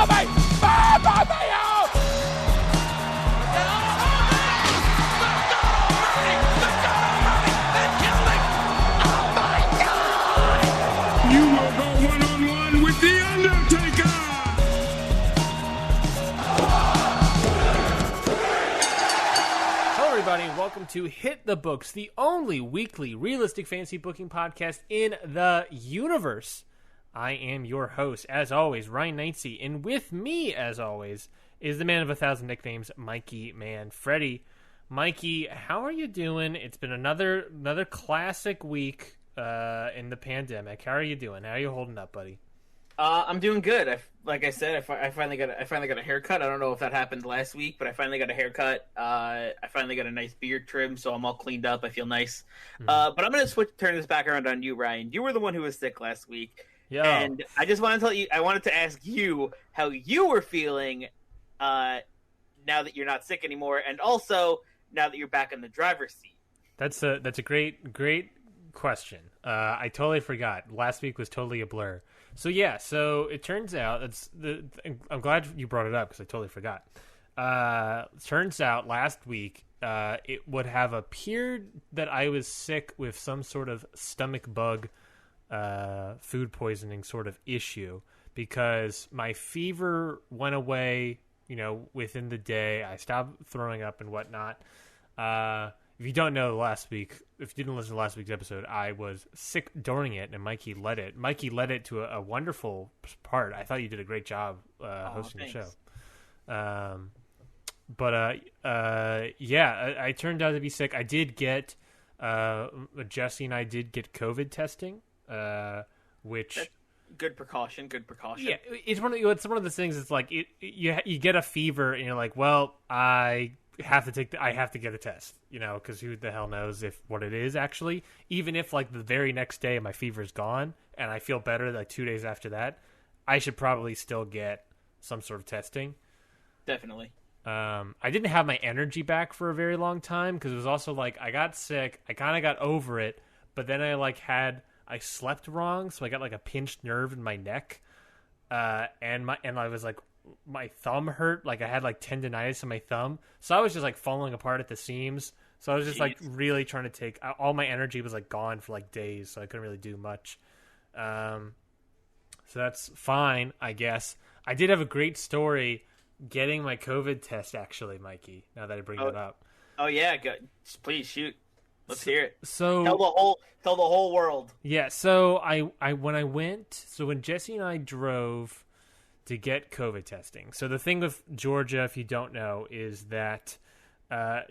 me! Move me out! You will go one-on-one with The Undertaker! Hello, everybody, and welcome to Hit the Books, the only weekly realistic fantasy booking podcast in the universe. I am your host, as always, Ryan Knightsey, and with me, as always, is the man of 1,000 nicknames, Mikey Manfredi. Mikey, how are you doing? It's been another classic week in the pandemic. How are you doing? How are you holding up, buddy? I'm doing good. Like I said, I finally got a haircut. I don't know if that happened last week, but I finally got a haircut. I finally got a nice beard trim, so I'm all cleaned up. I feel nice. But I'm gonna turn this back around on you, Ryan. You were the one who was sick last week, and I just want to tell you. I wanted to ask you how you were feeling now that you're not sick anymore, and also now that you're back in the driver's seat. That's a great question. I totally forgot. Last week was totally a blur. So it turns out I'm glad you brought it up because I totally forgot. Turns out last week it would have appeared that I was sick with some sort of stomach bug, food poisoning sort of issue because my fever went away, within the day. I stopped throwing up and whatnot. If you don't know, if you didn't listen to last week's episode, I was sick during it, and Mikey led it. Mikey led it to a wonderful part. I thought you did a great job hosting the show. I turned out to be sick. I did get Jesse and I did get COVID testing, which good precaution. Yeah, it's one of those things. It's like you get a fever, and you're like, well, I have to get a test, because who the hell knows what it is actually. Even if like the very next day my fever's gone and I feel better like 2 days after that, I should probably still get some sort of testing. Definitely. I didn't have my energy back for a very long time because it was also like I got sick, I kind of got over it, but then I slept wrong, so I got like a pinched nerve in my neck, and I was like, my thumb hurt, like I had like tendonitis in my thumb, so I was just like falling apart at the seams. So I was just like really trying to take all my energy was like gone for like days, so I couldn't really do much. So that's fine, I guess. I did have a great story getting my COVID test, actually, Mikey. Now that I bring it up. Oh yeah, good. Please shoot. Let's hear it. So tell the whole world. Yeah. So when Jesse and I drove to get COVID testing. So the thing with Georgia, if you don't know, is that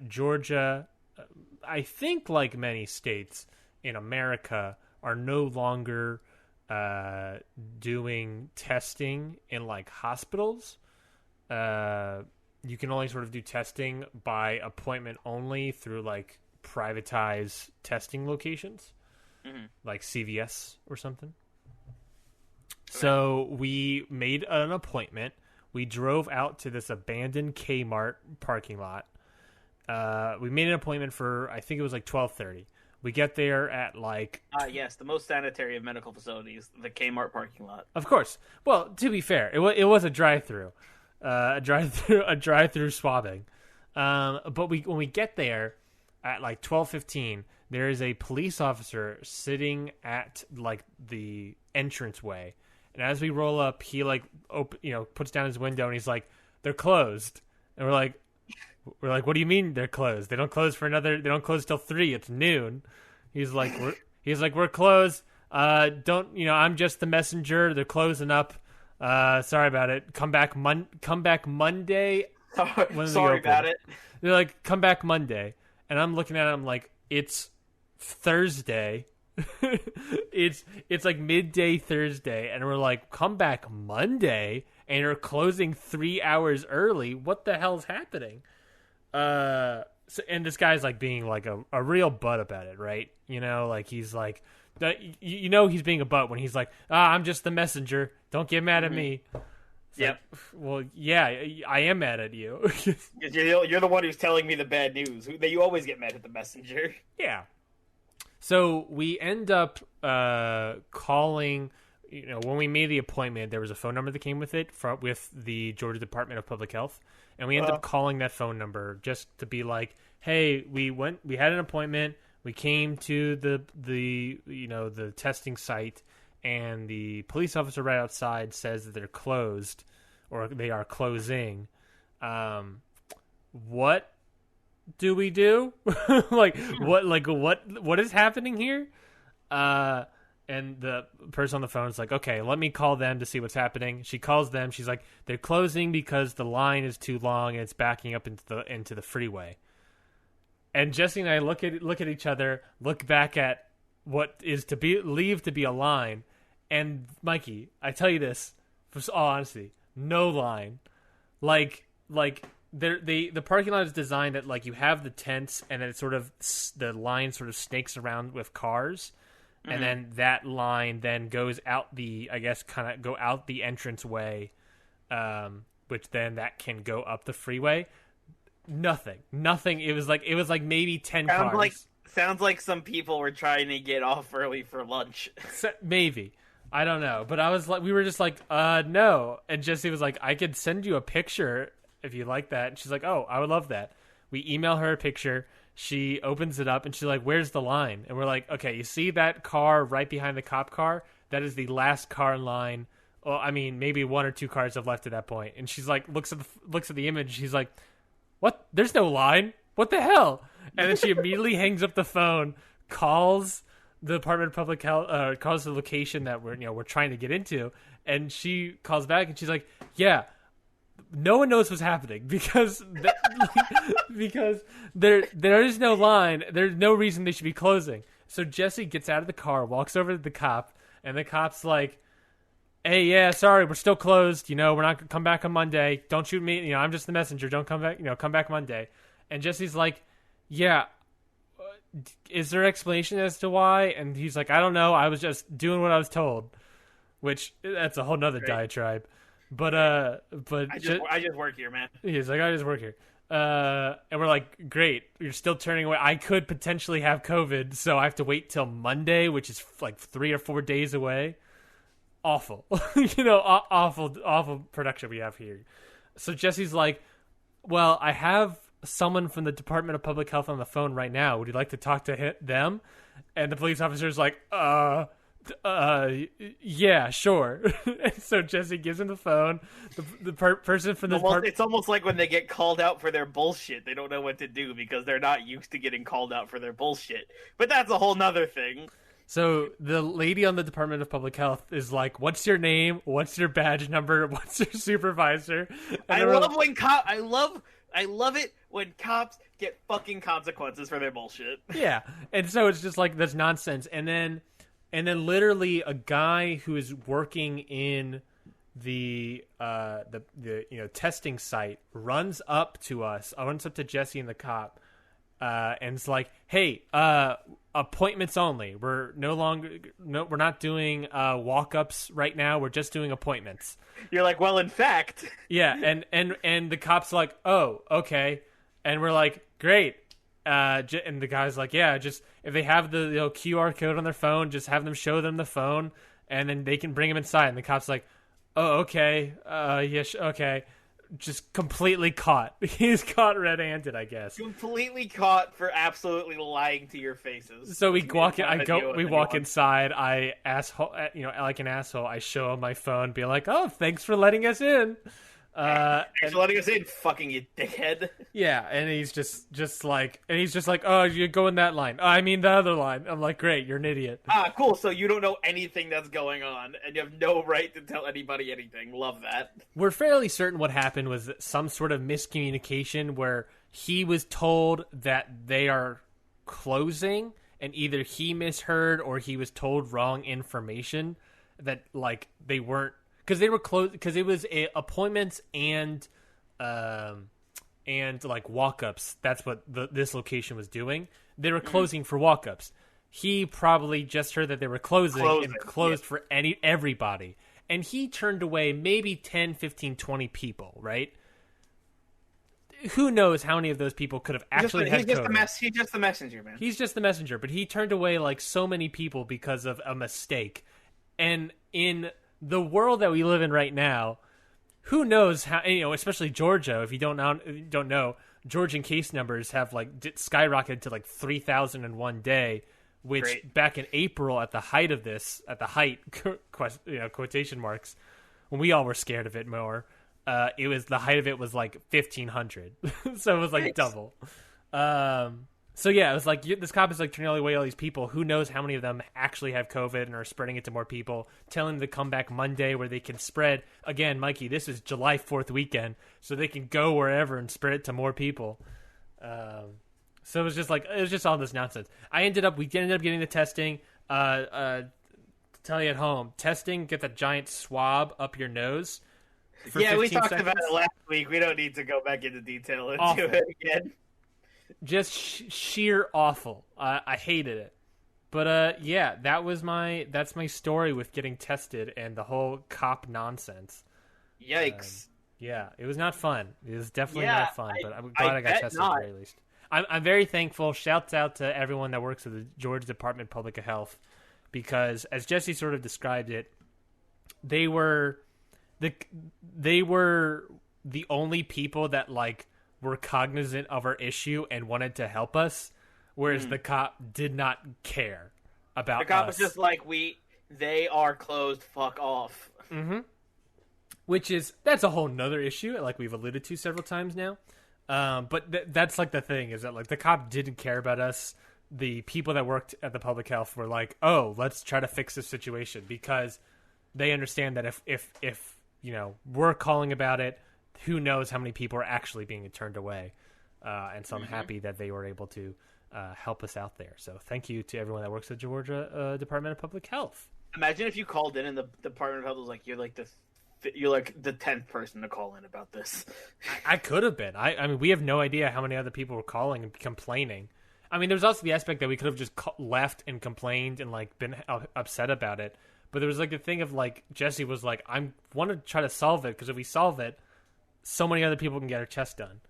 Georgia, I think like many states in America, are no longer doing testing in like hospitals. You can only sort of do testing by appointment only through like privatized testing locations, like CVS or something. So we made an appointment. We drove out to this abandoned Kmart parking lot. We made an appointment for, I think it was like 12:30. We get there at like... yes, the most sanitary of medical facilities, the Kmart parking lot. Of course. Well, to be fair, it was a drive-through. A drive-through swabbing. But when we get there at like 12:15, there is a police officer sitting at like the entranceway. And as we roll up, he like puts down his window and he's like, "They're closed." And we're like, "What do you mean they're closed? They don't close till 3. It's noon." He's like, "We're closed. I'm just the messenger. They're closing up. Sorry about it. Come back Monday." Sorry about it. They're like, "Come back Monday." And I'm looking at it, I'm like, "It's Thursday." it's like midday Thursday, and we're like, "Come back Monday," and you're closing 3 hours early. What the hell's happening? And this guy's like being like a real butt about it, right? Like he's like, he's being a butt when he's like, "I'm just the messenger. Don't get mad at me." Yep. Like, well, yeah, I am mad at you. You're the one who's telling me the bad news. You always get mad at the messenger. Yeah. So we end up calling, when we made the appointment, there was a phone number that came with it with the Georgia Department of Public Health, and we ended up calling that phone number just to be like, hey, we had an appointment, we came to the testing site, and the police officer right outside says that they're closed, or they are closing. What do we do? What is happening here? And the person on the phone is like, okay, let me call them to see what's happening. She calls them. She's like, they're closing because the line is too long and it's backing up into the freeway. And Jesse and I look at each other, look back at what is to be believed to be a line, and Mikey, I tell you this, for all honesty, no line. Like the parking lot is designed that like you have the tents, and then it sort of the line sort of snakes around with cars. And then that line then goes out the entrance way, which then that can go up the freeway. Nothing. It was like maybe 10 cars. Sounds like some people were trying to get off early for lunch. Maybe. I don't know. But we were just like, no. And Jesse was like, I could send you a picture if you like that. And she's like, oh, I would love that. We email her a picture. She opens it up and she's like, where's the line? And we're like, okay, you see that car right behind the cop car? That is the last car in line. Well, I mean, maybe 1 or 2 cars have left at that point. And she's like, looks at the image. She's like, what? There's no line. What the hell? And then she immediately hangs up the phone, calls the Department of Public Health, calls the location that we're trying to get into. And she calls back and she's like, yeah, no one knows what's happening because there is no line. There's no reason they should be closing. So Jesse gets out of the car, walks over to the cop, and the cop's like, hey, yeah, sorry, we're still closed. We're not going to come back on Monday. Don't shoot me. I'm just the messenger. Don't come back. Come back Monday. And Jesse's like, yeah, is there an explanation as to why? And he's like, I don't know. I was just doing what I was told, which that's a whole nother diatribe. But I just work here, man. He's like, I just work here. And we're like, great, you're still turning away. I could potentially have COVID, so I have to wait till Monday, which is like 3 or 4 days away. Awful. Awful production we have here. So Jesse's like, well, I have someone from the Department of Public Health on the phone right now. Would you like to talk to them? And the police officer's like, yeah, sure. And so Jesse gives him the phone. The person from the department. It's almost like when they get called out for their bullshit. They don't know what to do because they're not used to getting called out for their bullshit. But that's a whole nother thing. So the lady on the Department of Public Health is like, what's your name? What's your badge number? What's your supervisor? And I love it when cops get fucking consequences for their bullshit. Yeah. And so it's just like this nonsense. And then literally a guy who is working in the testing site runs up to Jesse and the cop, and it's like, hey, appointments only. We're not doing walk-ups right now. We're just doing appointments. You're like, well, in fact. Yeah, and the cop's like, oh, okay. And we're like, great. And the guy's like, yeah, just if they have the QR code on their phone, just have them show them the phone, and then they can bring him inside. And the cop's like, oh, okay, okay. Just completely caught. He's caught red-handed, I guess. Completely caught for absolutely lying to your faces. So we walk in. We walk inside. I like an asshole. I show him my phone, be like, "Oh, thanks for letting us in." Thanks for letting us in, fucking you dickhead. Yeah, and he's just like, oh, you go in that line. Oh, I mean the other line. I'm like, great, you're an idiot. Cool. So you don't know anything that's going on, and you have no right to tell anybody anything. Love that. We're fairly certain what happened was some sort of miscommunication where he was told that they are closing, and either he misheard or he was told wrong information that like they weren't. Because they were closed. Because it was appointments and like walk-ups. That's what this location was doing. They were closing for walk-ups. He probably just heard that they were closing for everybody. And he turned away maybe 10, 15, 20 people, right? Who knows how many of those people could have actually had COVID. He's just the messenger, man. He's just the messenger, but he turned away like so many people because of a mistake. And in the world that we live in right now, who knows how, especially Georgia, if you don't know, Georgian case numbers have skyrocketed to 3,000 in one day, which back in April at the height of this, quotation marks, when we all were scared of it more, the height of it was 1,500. So it was double. So yeah, it was this cop is turning away all these people. Who knows how many of them actually have COVID and are spreading it to more people, telling them to come back Monday where they can spread. Again, Mikey, this is July 4th weekend, so they can go wherever and spread it to more people. So it was just all this nonsense. We ended up getting the testing. Tell you at home, testing, get that giant swab up your nose. Yeah, we talked about it last week. We don't need to go back into detail into it again. Just sheer awful. I hated it. But yeah, that's my story with getting tested and the whole cop nonsense. Yikes. Yeah, it was not fun. It was definitely not fun, but I'm glad I got tested at the very least. I'm very thankful. Shouts out to everyone that works at the Georgia Department of Public Health, because as Jesse sort of described it, they were the only people that were cognizant of our issue and wanted to help us, whereas the cop did not care about us. The cop was just they are closed, fuck off. Mm-hmm. That's a whole nother issue, like we've alluded to several times now. But that's the thing, is that the cop didn't care about us. The people that worked at the public health were oh, let's try to fix this situation, because they understand that if we're calling about it, who knows how many people are actually being turned away. And so I'm happy that they were able to help us out there. So thank you to everyone that works at Georgia Department of Public Health. Imagine if you called in and the Department of Health was you're the 10th person to call in about this. I could have been. I mean, we have no idea how many other people were calling and complaining. I mean, there was also the aspect that we could have just left and complained and been upset about it. But there was the thing of Jesse was I want to try to solve it, because if we solve it, so many other people can get their chest done.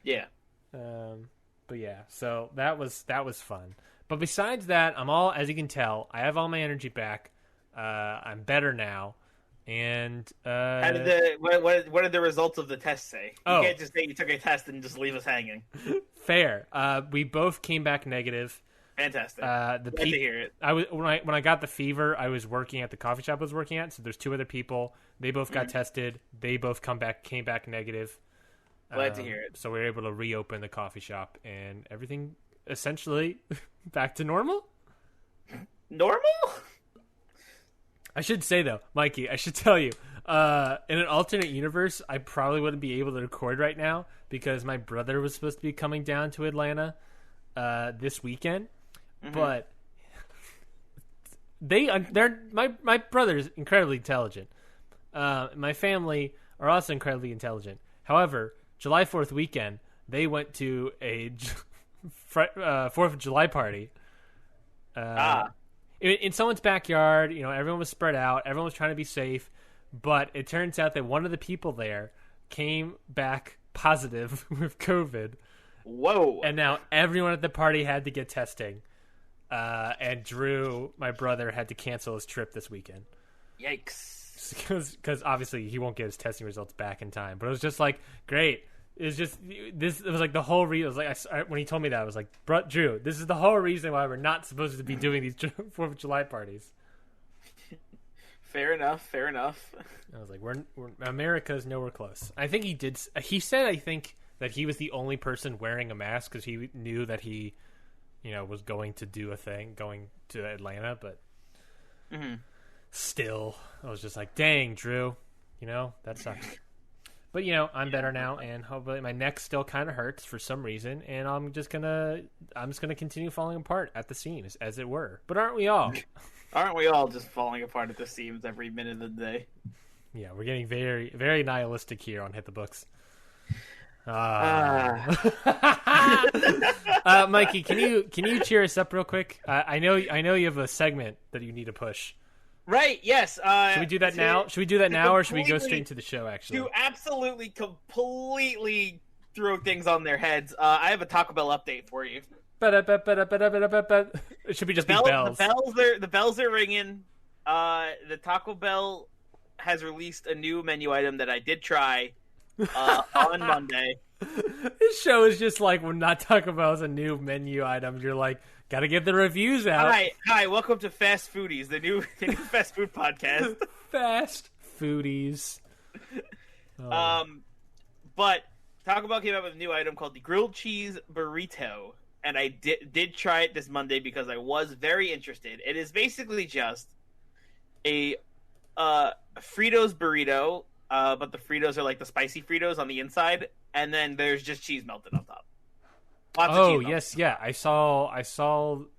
Yeah. But yeah, so that was fun. But besides that, as you can tell, I have all my energy back. I'm better now. And how did what did the results of the test say? You can't just say you took a test and just leave us hanging. Fair. We both came back negative. Fantastic. Glad to hear it. When I got the fever, I was working at the coffee shop I was working at. So there's two other people. They both got tested. They both came back negative. Glad to hear it. So we were able to reopen the coffee shop, and everything essentially back to normal. Normal? I should say though, Mikey, I should tell you, in an alternate universe, I probably wouldn't be able to record right now because my brother was supposed to be coming down to Atlanta this weekend. But my brother's incredibly intelligent. My family are also incredibly intelligent. However, July 4th weekend, they went to a 4th of July party. In someone's backyard. Everyone was spread out. Everyone was trying to be safe. But it turns out that one of the people there came back positive with COVID. Whoa. And now everyone at the party had to get testing. And Drew, my brother, had to cancel his trip this weekend. Yikes. Because obviously he won't get his testing results back in time. But it was just great. It was just this. It was the whole reason. It was when he told me that, I was like, Drew, this is the whole reason why we're not supposed to be doing these 4th of July parties. Fair enough. I was like, we're America's nowhere close. I think he did. He said, I think, that he was the only person wearing a mask because he knew that he, was going to do a thing, going to Atlanta. But still, I was just like, dang, Drew, that sucks. But I'm better now, and hopefully my neck still kind of hurts for some reason, and I'm just gonna continue falling apart at the seams, as it were. But aren't we all? Aren't we all just falling apart at the seams every minute of the day? Yeah, we're getting very, very nihilistic here on Hit the Books. Mikey, can you cheer us up real quick? I know you have a segment that you need to push. Right, yes. Should we do that now? Should we do that now, or should we go straight into the show, actually? To absolutely, completely throw things on their heads, I have a Taco Bell update for you. It should be just bells. The bells are ringing. The Taco Bell has released a new menu item that I did try on Monday. This show is just like when not Taco Bell is a new menu item. You're like, gotta get the reviews out. Hi, welcome to Fast Foodies, the new fast food podcast. Fast Foodies. But Taco Bell came out with a new item called the grilled cheese burrito, and I did try it this Monday because I was very interested. It is basically just a Fritos burrito, but the Fritos are like the spicy Fritos on the inside, and then there's just cheese melted on top. Lots of cheese yes, yeah. I saw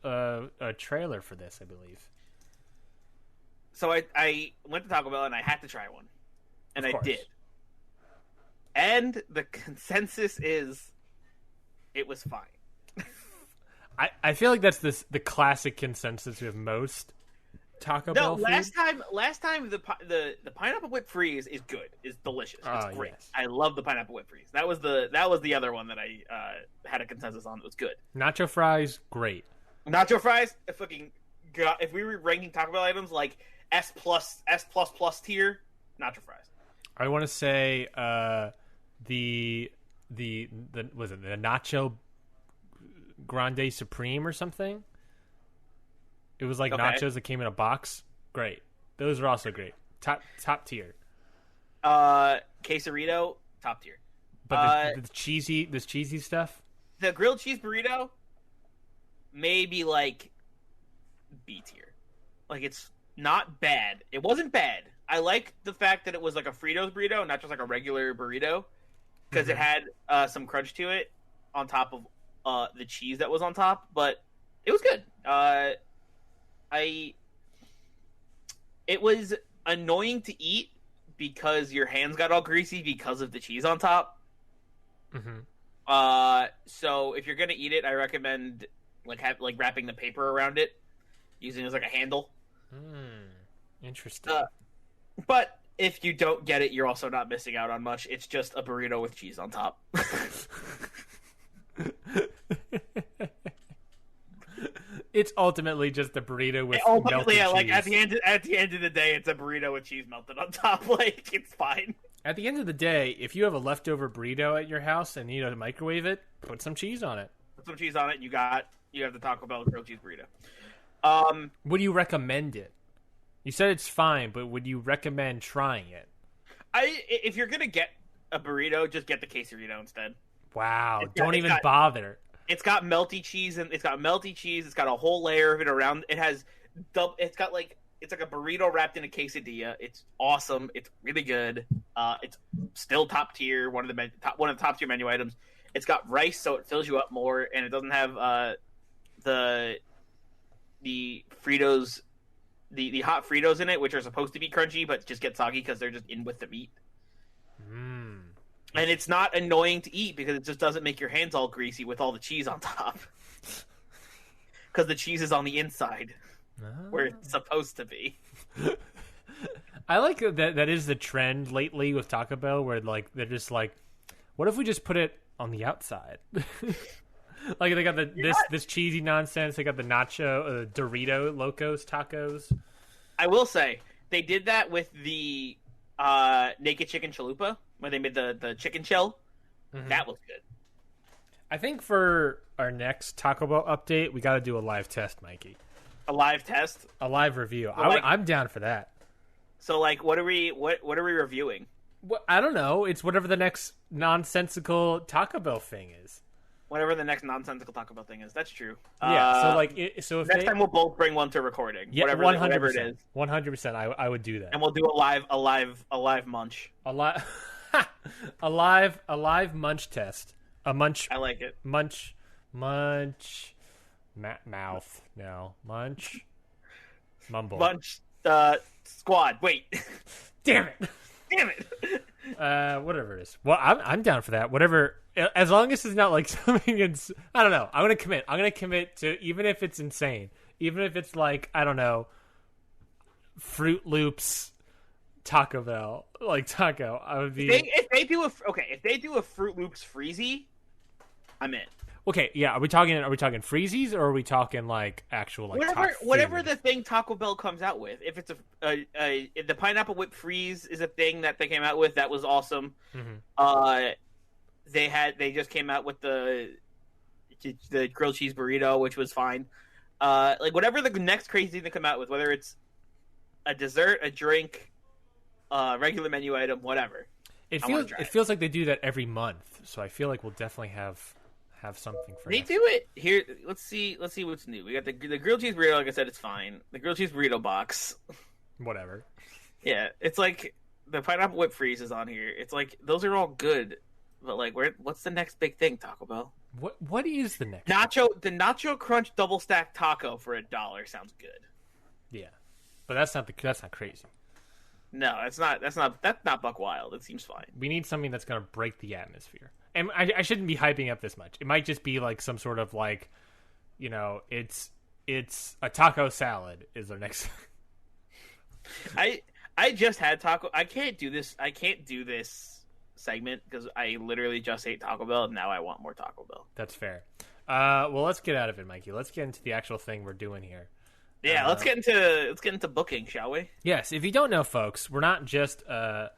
a trailer for this, I believe. So I went to Taco Bell and I had to try one, and I did. And the consensus is, it was fine. I feel like that's the classic consensus with most Taco Bell food. last time the pineapple whipped freeze is good. It's delicious. It's great. Yes. I love the pineapple whipped freeze. That was the other one that I had a consensus on. It was good. Nacho fries, great. Nacho fries, if we were ranking Taco Bell items like S plus tier, nacho fries. I want to say the was it the Nacho Grande Supreme or something? It was like nachos that came in a box. Great. Those are also great. Top tier. Quesarito, top tier. But the cheesy stuff? The grilled cheese burrito, maybe like B tier. Like, it's not bad. It wasn't bad. I like the fact that it was like a Fritos burrito, not just like a regular burrito, because it had some crunch to it on top of the cheese that was on top. But it was good. It was annoying to eat because your hands got all greasy because of the cheese on top. So if you're gonna eat it, I recommend wrapping the paper around it, using it as like a handle. Interesting. But if you don't get it, you're also not missing out on much. It's just a burrito with cheese on top. It's ultimately just a burrito with melted cheese. Like at the end of the day, it's a burrito with cheese melted on top. Like, it's fine. At the end of the day, if you have a leftover burrito at your house and you need to microwave it, put some cheese on it. Put some cheese on it. You have the Taco Bell grilled cheese burrito. Would you recommend it? You said it's fine, but would you recommend trying it? If you're gonna get a burrito, just get the quesarito instead. Wow! Don't even bother. It's got melty cheese and it's got a whole layer of it around. It's like a burrito wrapped in a quesadilla. It's awesome. It's really good. It's still top tier. One of the top tier menu items. It's got rice, so it fills you up more, and it doesn't have the Fritos, the hot Fritos in it, which are supposed to be crunchy, but just get soggy because they're just in with the meat. And it's not annoying to eat because it just doesn't make your hands all greasy with all the cheese on top. Because the cheese is on the inside, where it's supposed to be. I like that is the trend lately with Taco Bell, where like they're just like, what if we just put it on the outside? Like they got this cheesy nonsense. They got the nacho Dorito Locos tacos. I will say they did that with the naked chicken chalupa when they made the chicken shell. That was good. I think for our next Taco Bell update, we got to do a live test, Mikey. A live test, a live review. So I'm down for that. So, like, what are we reviewing? I don't know. It's whatever the next nonsensical Taco Bell thing is. Whatever the next nonsensical Taco Bell thing is, that's true. Yeah. So if next time we'll both bring one to recording. Yeah, whatever it is. 100%. I would do that. And we'll do a live munch. A live munch test. A munch. I like it. Munch. Mouth. No. Munch. Mumble. Munch. Squad. Wait. Damn it. Whatever it is. Well, I'm down for that. Whatever. As long as it's not like something. I don't know. I'm gonna commit to, even if it's insane. Even if it's like, I don't know, Fruit Loops Taco Bell, like taco. I would be. If they do a Fruit Loops Freezy, I'm in. Okay, yeah. Are we talking freezies or are we talking like actual like whatever the thing Taco Bell comes out with? If it's if the pineapple whipped freeze is a thing that they came out with, that was awesome. Mm-hmm. They just came out with the grilled cheese burrito, which was fine. Like whatever the next crazy thing they come out with, whether it's a dessert, a drink, regular menu item, whatever. It feels like they do that every month, so I feel like we'll definitely have something for they do it here. Let's see what's new. We got the grilled cheese burrito. Like I said, it's fine. The grilled cheese burrito box, whatever. Yeah, it's like the pineapple whip freeze is on here. It's like those are all good, but like what's the next big thing, Taco Bell? What is the next the nacho crunch double stack taco for $1 sounds good. Yeah, but that's not crazy. No, that's not buck wild. It seems fine. We need something that's going to break the atmosphere. And I shouldn't be hyping up this much. It might just be like some sort of like, it's a taco salad is our next. I just had taco. I can't do this segment because I literally just ate Taco Bell and now I want more Taco Bell. That's fair. Well, let's get out of it, Mikey. Let's get into the actual thing we're doing here. Yeah, let's get into booking, shall we? Yes. If you don't know, folks, we're not just a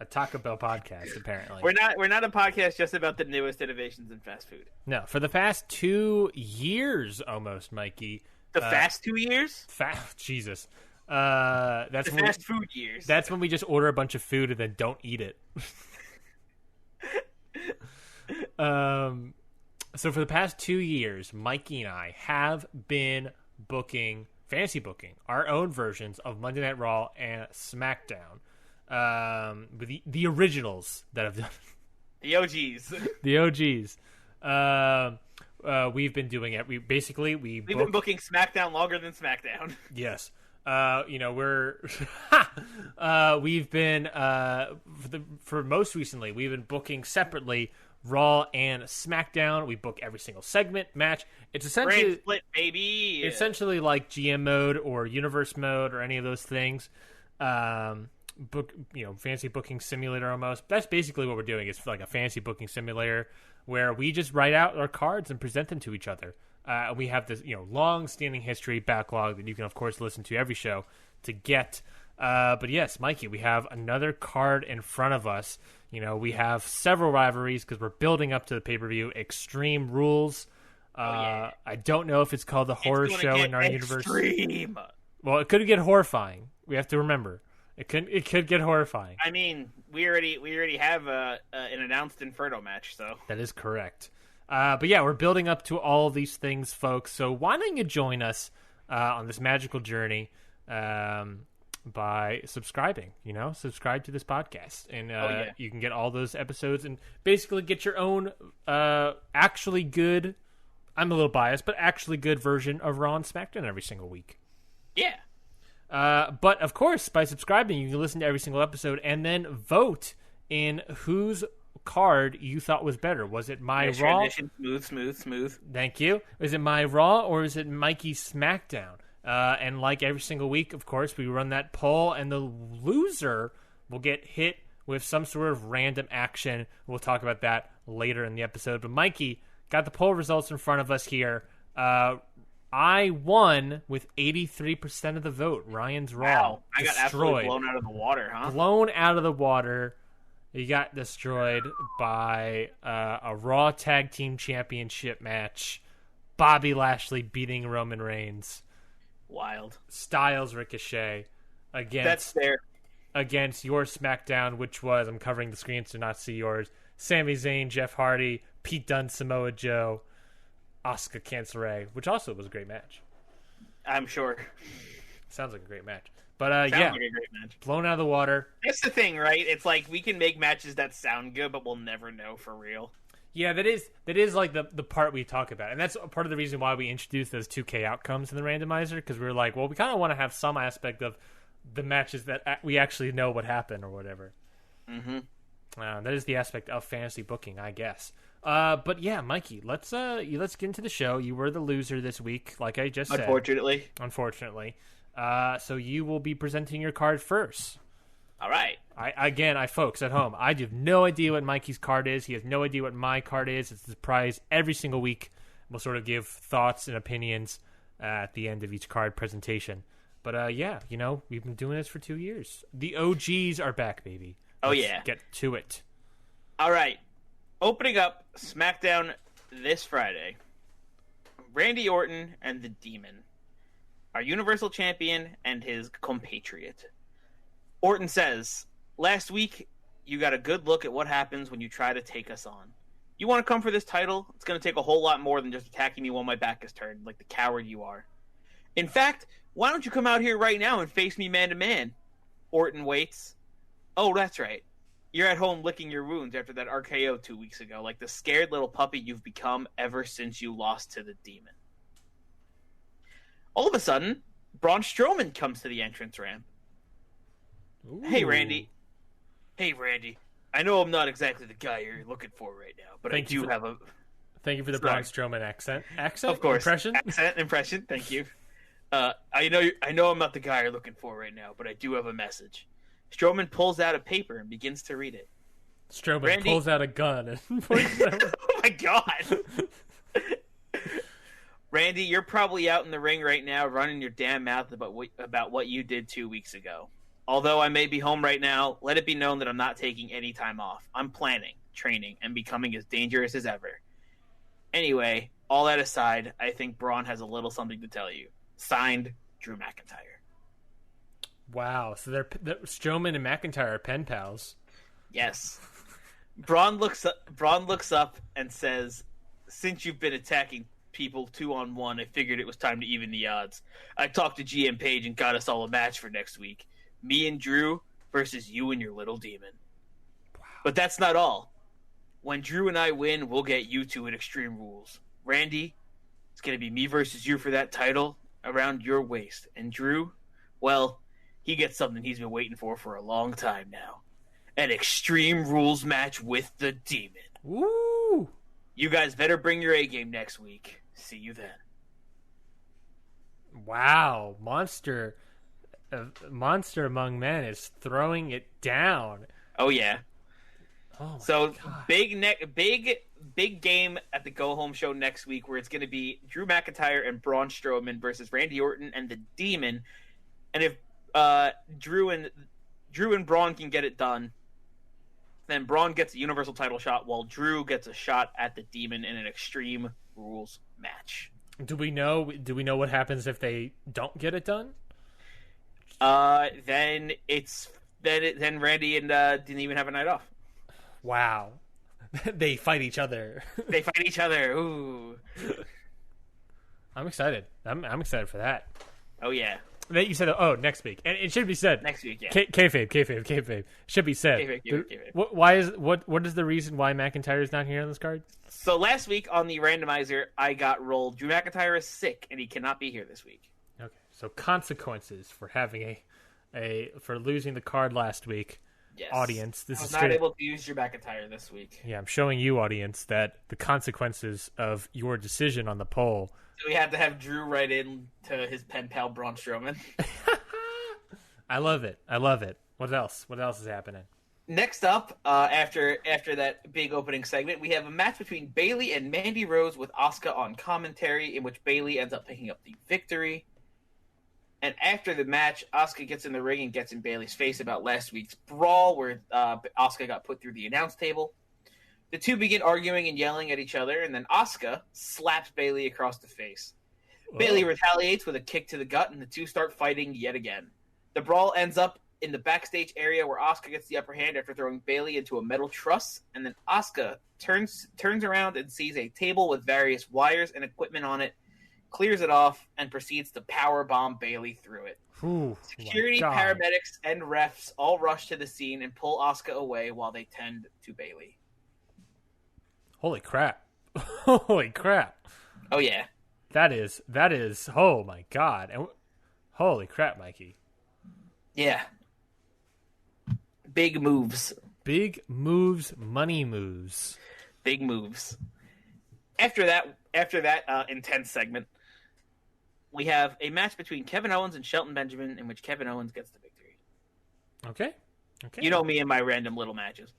Taco Bell podcast. Apparently, we're not a podcast just about the newest innovations in fast food. No, for the past 2 years, almost, Mikey. Fast 2 years? Jesus. That's the fast food years. That's when we just order a bunch of food and then don't eat it. So for the past 2 years, Mikey and I have been fantasy booking our own versions of Monday Night Raw and SmackDown. With the originals that have done the OGs. The OGs. We've been doing it. We've been booking SmackDown longer than SmackDown. Yes. We've been for most recently we've been booking separately Raw and SmackDown. We book every single segment match. It's essentially Brand split, baby. Essentially like GM mode or universe mode or any of those things. Fantasy booking simulator almost. That's basically what we're doing. It's like a fantasy booking simulator where we just write out our cards and present them to each other. We have this, long-standing history backlog that you can, of course, listen to every show to get. But yes, Mikey, we have another card in front of us. We have several rivalries because we're building up to the pay-per-view. Extreme Rules. I don't know if it's called the horror show in our universe. Well, it could get horrifying. We have to remember. It could get horrifying. I mean, we already have an announced Inferno match, so that is correct. But yeah, we're building up to all these things, folks. So why don't you join us on this magical journey by subscribing? Subscribe to this podcast, and you can get all those episodes and basically get your own actually good. I'm a little biased, but actually good version of Raw and SmackDown every single week. Yeah. But of course, by subscribing, you can listen to every single episode and then vote in whose card you thought was better. Was it my Raw? Smooth. Thank you. Is it my Raw or is it Mikey's SmackDown? And like every single week, of course, we run that poll, and the loser will get hit with some sort of random action. We'll talk about that later in the episode. But Mikey got the poll results in front of us here. I won with 83% of the vote. Ryan's Raw. Wow, I got absolutely blown out of the water, huh? Blown out of the water. You got destroyed by a Raw Tag Team Championship match. Bobby Lashley beating Roman Reigns. Wild. Styles Ricochet against your SmackDown, which was, I'm covering the screen to not see yours, Sami Zayn, Jeff Hardy, Pete Dunne, Samoa Joe, Asuka, Candice LeRae, which also was a great match. I'm sure. Sounds like a great match. But like a great match. Blown out of the water. That's the thing, right? It's like we can make matches that sound good, but we'll never know for real. Yeah, that is like the part we talk about. And that's part of the reason why we introduced those 2K outcomes in the randomizer, because we were like, well, we kind of want to have some aspect of the matches that we actually know what happened or whatever. Mm-hmm. That is the aspect of fantasy booking, I guess. But yeah, Mikey, let's get into the show. You were the loser this week, like I just said. Unfortunately. So you will be presenting your card first. All right. I folks at home, I have no idea what Mikey's card is. He has no idea what my card is. It's a surprise every single week. we'll sort of give thoughts and opinions at the end of each card presentation. But yeah, we've been doing this for 2 years. The OGs are back, baby. Let's get to it. All right. Opening up SmackDown this Friday, Randy Orton and the Demon, our Universal Champion and his compatriot. Orton says, last week, you got a good look at what happens when you try to take us on. You want to come for this title? It's going to take a whole lot more than just attacking me while my back is turned, like the coward you are. In fact, why don't you come out here right now and face me man-to-man? Orton waits. Oh, that's right. You're at home licking your wounds after that RKO 2 weeks ago, like the scared little puppy you've become ever since you lost to the Demon. All of a sudden, Braun Strowman comes to the entrance ramp. Ooh. Hey, Randy. I know I'm not exactly the guy you're looking for right now, but Thank you for the Braun Strowman accent. Of course. Impression? Thank you. I know I'm not the guy you're looking for right now, but I do have a message. Strowman pulls out a paper and begins to read it. Randy pulls out a gun and points it out. Oh my god! Randy, you're probably out in the ring right now running your damn mouth about what you did 2 weeks ago. Although I may be home right now, let it be known that I'm not taking any time off. I'm planning, training, and becoming as dangerous as ever. Anyway, all that aside, I think Braun has a little something to tell you. Signed, Drew McIntyre. Wow, so they're Strowman and McIntyre are pen pals. Yes. Braun looks up and says, since you've been attacking people 2-on-1, I figured it was time to even the odds. I talked to GM Page and got us all a match for next week. Me and Drew versus you and your little demon. Wow. But that's not all. When Drew and I win, we'll get you two at Extreme Rules. Randy, it's going to be me versus you for that title around your waist. And Drew, well, he gets something he's been waiting for a long time now. An Extreme Rules match with the Demon. Woo! You guys better bring your A-game next week. See you then. Wow, Monster Among Men is throwing it down. Oh yeah. Oh so God. big game at the Go Home show next week, where it's going to be Drew McIntyre and Braun Strowman versus Randy Orton and the Demon. And if Drew and Braun can get it done, then Braun gets a Universal title shot, while Drew gets a shot at the Demon in an Extreme Rules match. Do we know what happens if they don't get it done? Then Randy and didn't even have a night off. Wow. They fight each other. Ooh. I'm excited. I'm excited for that. Oh yeah. That you said, next week, and it should be said next week. Yeah. Kayfabe should be said. Kayfabe. What is the reason why McIntyre is not here on this card? So last week on the randomizer, I got rolled. Drew McIntyre is sick, and he cannot be here this week. Okay, so consequences for having for losing the card last week. Yes. Audience, I was not able to use Drew McIntyre this week. Yeah, I'm showing you, audience, that the consequences of your decision on the poll. So we had to have Drew write in to his pen pal Braun Strowman. I love it. What else is happening? Next up, after that big opening segment, we have a match between Bayley and Mandy Rose with Asuka on commentary, in which Bayley ends up picking up the victory. And after the match, Asuka gets in the ring and gets in Bayley's face about last week's brawl, where Asuka got put through the announce table. The two begin arguing and yelling at each other, and then Asuka slaps Bayley across the face. Oh. Bayley retaliates with a kick to the gut, and the two start fighting yet again. The brawl ends up in the backstage area, where Asuka gets the upper hand after throwing Bayley into a metal truss, and then Asuka turns around and sees a table with various wires and equipment on it, clears it off, and proceeds to powerbomb Bayley through it. Ooh, Security, paramedics, and refs all rush to the scene and pull Asuka away while they tend to Bayley. Holy crap. Oh, yeah. That is, oh my God. And holy crap, Mikey. Yeah. Big moves. Money moves. Big moves. After that intense segment, we have a match between Kevin Owens and Shelton Benjamin, in which Kevin Owens gets the victory. Okay. You know me and my random little matches.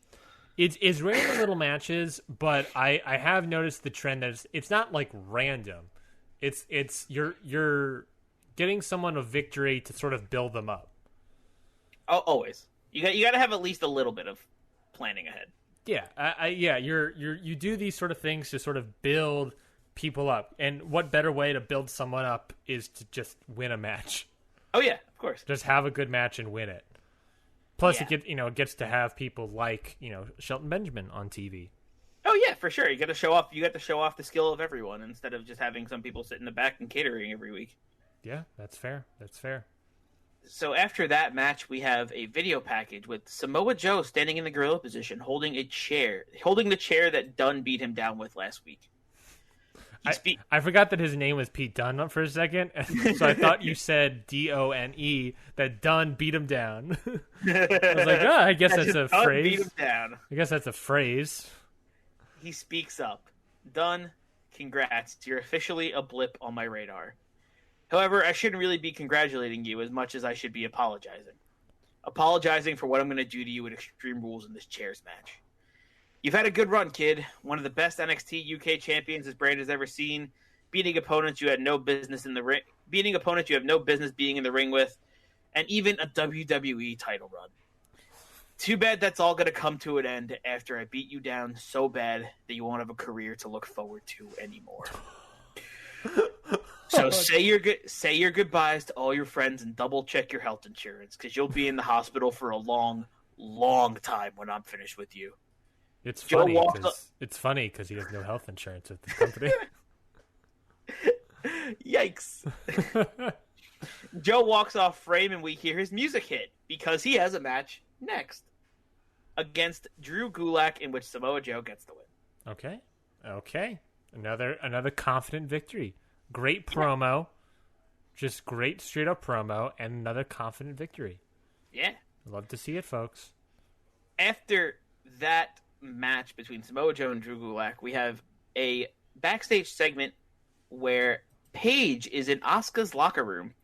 It's rarely little matches, but I have noticed the trend that it's not like random. It's you're getting someone a victory to sort of build them up. Oh, always. You got to have at least a little bit of planning ahead. Yeah, you do these sort of things to sort of build people up. And what better way to build someone up is to just win a match. Oh yeah, of course. Just have a good match and win it. Plus, it gets to have people like Shelton Benjamin on TV. Oh yeah, for sure. You got to show off. You got to show off the skill of everyone instead of just having some people sit in the back and catering every week. Yeah, that's fair. That's fair. So after that match, we have a video package with Samoa Joe standing in the gorilla position, holding the chair that Dunne beat him down with last week. I forgot that his name was Pete Dunne for a second, so I thought you said Done, that Dunne beat him down. I was like, I guess that's a phrase. Beat him down. I guess that's a phrase. He speaks up. Dunne, congrats. You're officially a blip on my radar. However, I shouldn't really be congratulating you as much as I should be apologizing. Apologizing for what I'm going to do to you at Extreme Rules in this chairs match. You've had a good run, kid. One of the best NXT UK champions this brand has ever seen. Beating opponents you had no business in the ring. Beating opponents you have no business being in the ring with. And even a WWE title run. Too bad that's all going to come to an end after I beat you down so bad that you won't have a career to look forward to anymore. So say your goodbyes to all your friends and double check your health insurance because you'll be in the hospital for a long, long time when I'm finished with you. It's funny because he has no health insurance with the company. Yikes. Joe walks off frame and we hear his music hit because he has a match next against Drew Gulak in which Samoa Joe gets the win. Okay. Another confident victory. Great promo. Just great straight up promo and another confident victory. Yeah. Love to see it, folks. After that match between Samoa Joe and Drew Gulak, we have a backstage segment where Paige is in Asuka's locker room.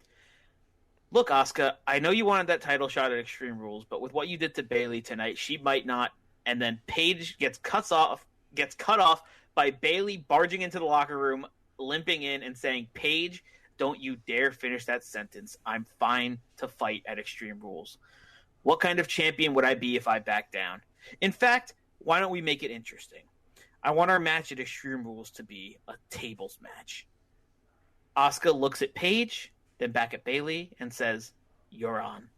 Look, Asuka, I know you wanted that title shot at Extreme Rules, but with what you did to Bayley tonight, she might not. And then Paige gets cut off by Bayley barging into the locker room, limping in and saying, Paige, don't you dare finish that sentence. I'm fine to fight at Extreme Rules. What kind of champion would I be if I back down? In fact, why don't we make it interesting? I want our match at Extreme Rules to be a tables match. Asuka looks at Paige, then back at Bayley, and says, you're on.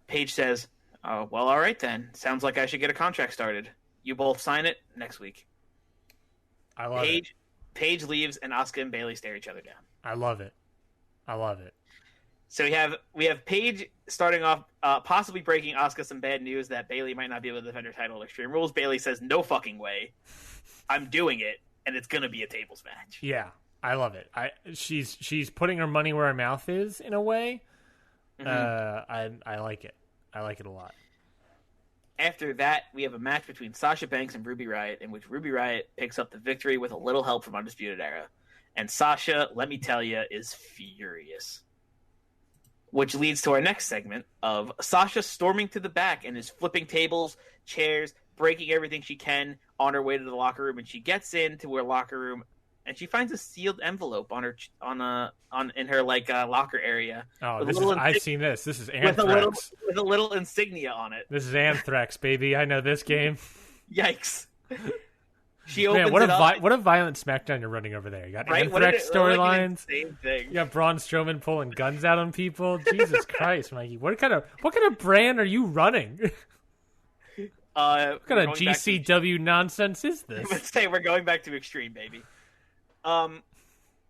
Paige says, oh, well, all right then. Sounds like I should get a contract started. You both sign it next week. I love it. Paige leaves, and Asuka and Bayley stare each other down. I love it. So we have Paige starting off, possibly breaking Asuka some bad news that Bayley might not be able to defend her title at Extreme Rules. Bayley says, no fucking way. I'm doing it, and it's going to be a tables match. Yeah, I love it. She's putting her money where her mouth is, in a way. Mm-hmm. I like it. I like it a lot. After that, we have a match between Sasha Banks and Ruby Riott, in which Ruby Riott picks up the victory with a little help from Undisputed Era. And Sasha, let me tell you, is furious. Which leads to our next segment of Sasha storming to the back and is flipping tables, chairs, breaking everything she can on her way to the locker room. And she gets into her locker room and she finds a sealed envelope in her locker area. Oh, I've seen this. This is Anthrax with a little insignia on it. This is Anthrax, baby. I know this game. Yikes! She opens it up. What a violent SmackDown you're running over there. You got right? Anthrax storylines. Same thing. You got Braun Strowman pulling guns out on people. Jesus Christ, Mikey! What kind of brand are you running? What kind of GCW nonsense is this? Let's say we're going back to Extreme, baby.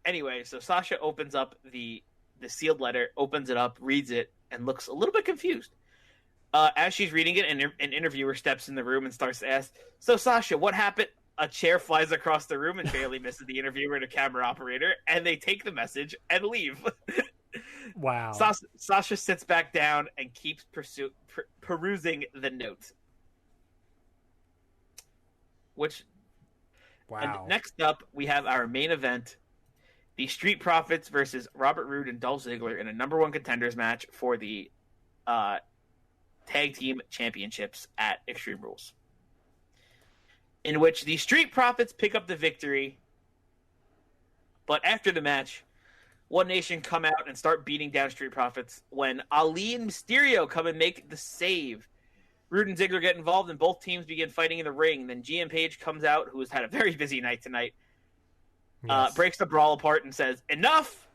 Anyway, so Sasha opens up the sealed letter, opens it up, reads it, and looks a little bit confused. As she's reading it, an interviewer steps in the room and starts to ask, so Sasha, what happened? A chair flies across the room and barely misses the interviewer and a camera operator, and they take the message and leave. Wow. Sasha sits back down and keeps perusing the note. Wow. And next up, we have our main event, the Street Profits versus Robert Roode and Dolph Ziggler in a number one contenders match for the tag team championships at Extreme Rules. in which the Street Profits pick up the victory. But after the match, One Nation come out and start beating down Street Profits when Ali and Mysterio come and make the save. Roode and Ziggler get involved and both teams begin fighting in the ring. Then GM Page comes out, who has had a very busy night tonight, breaks the brawl apart and says, "Enough!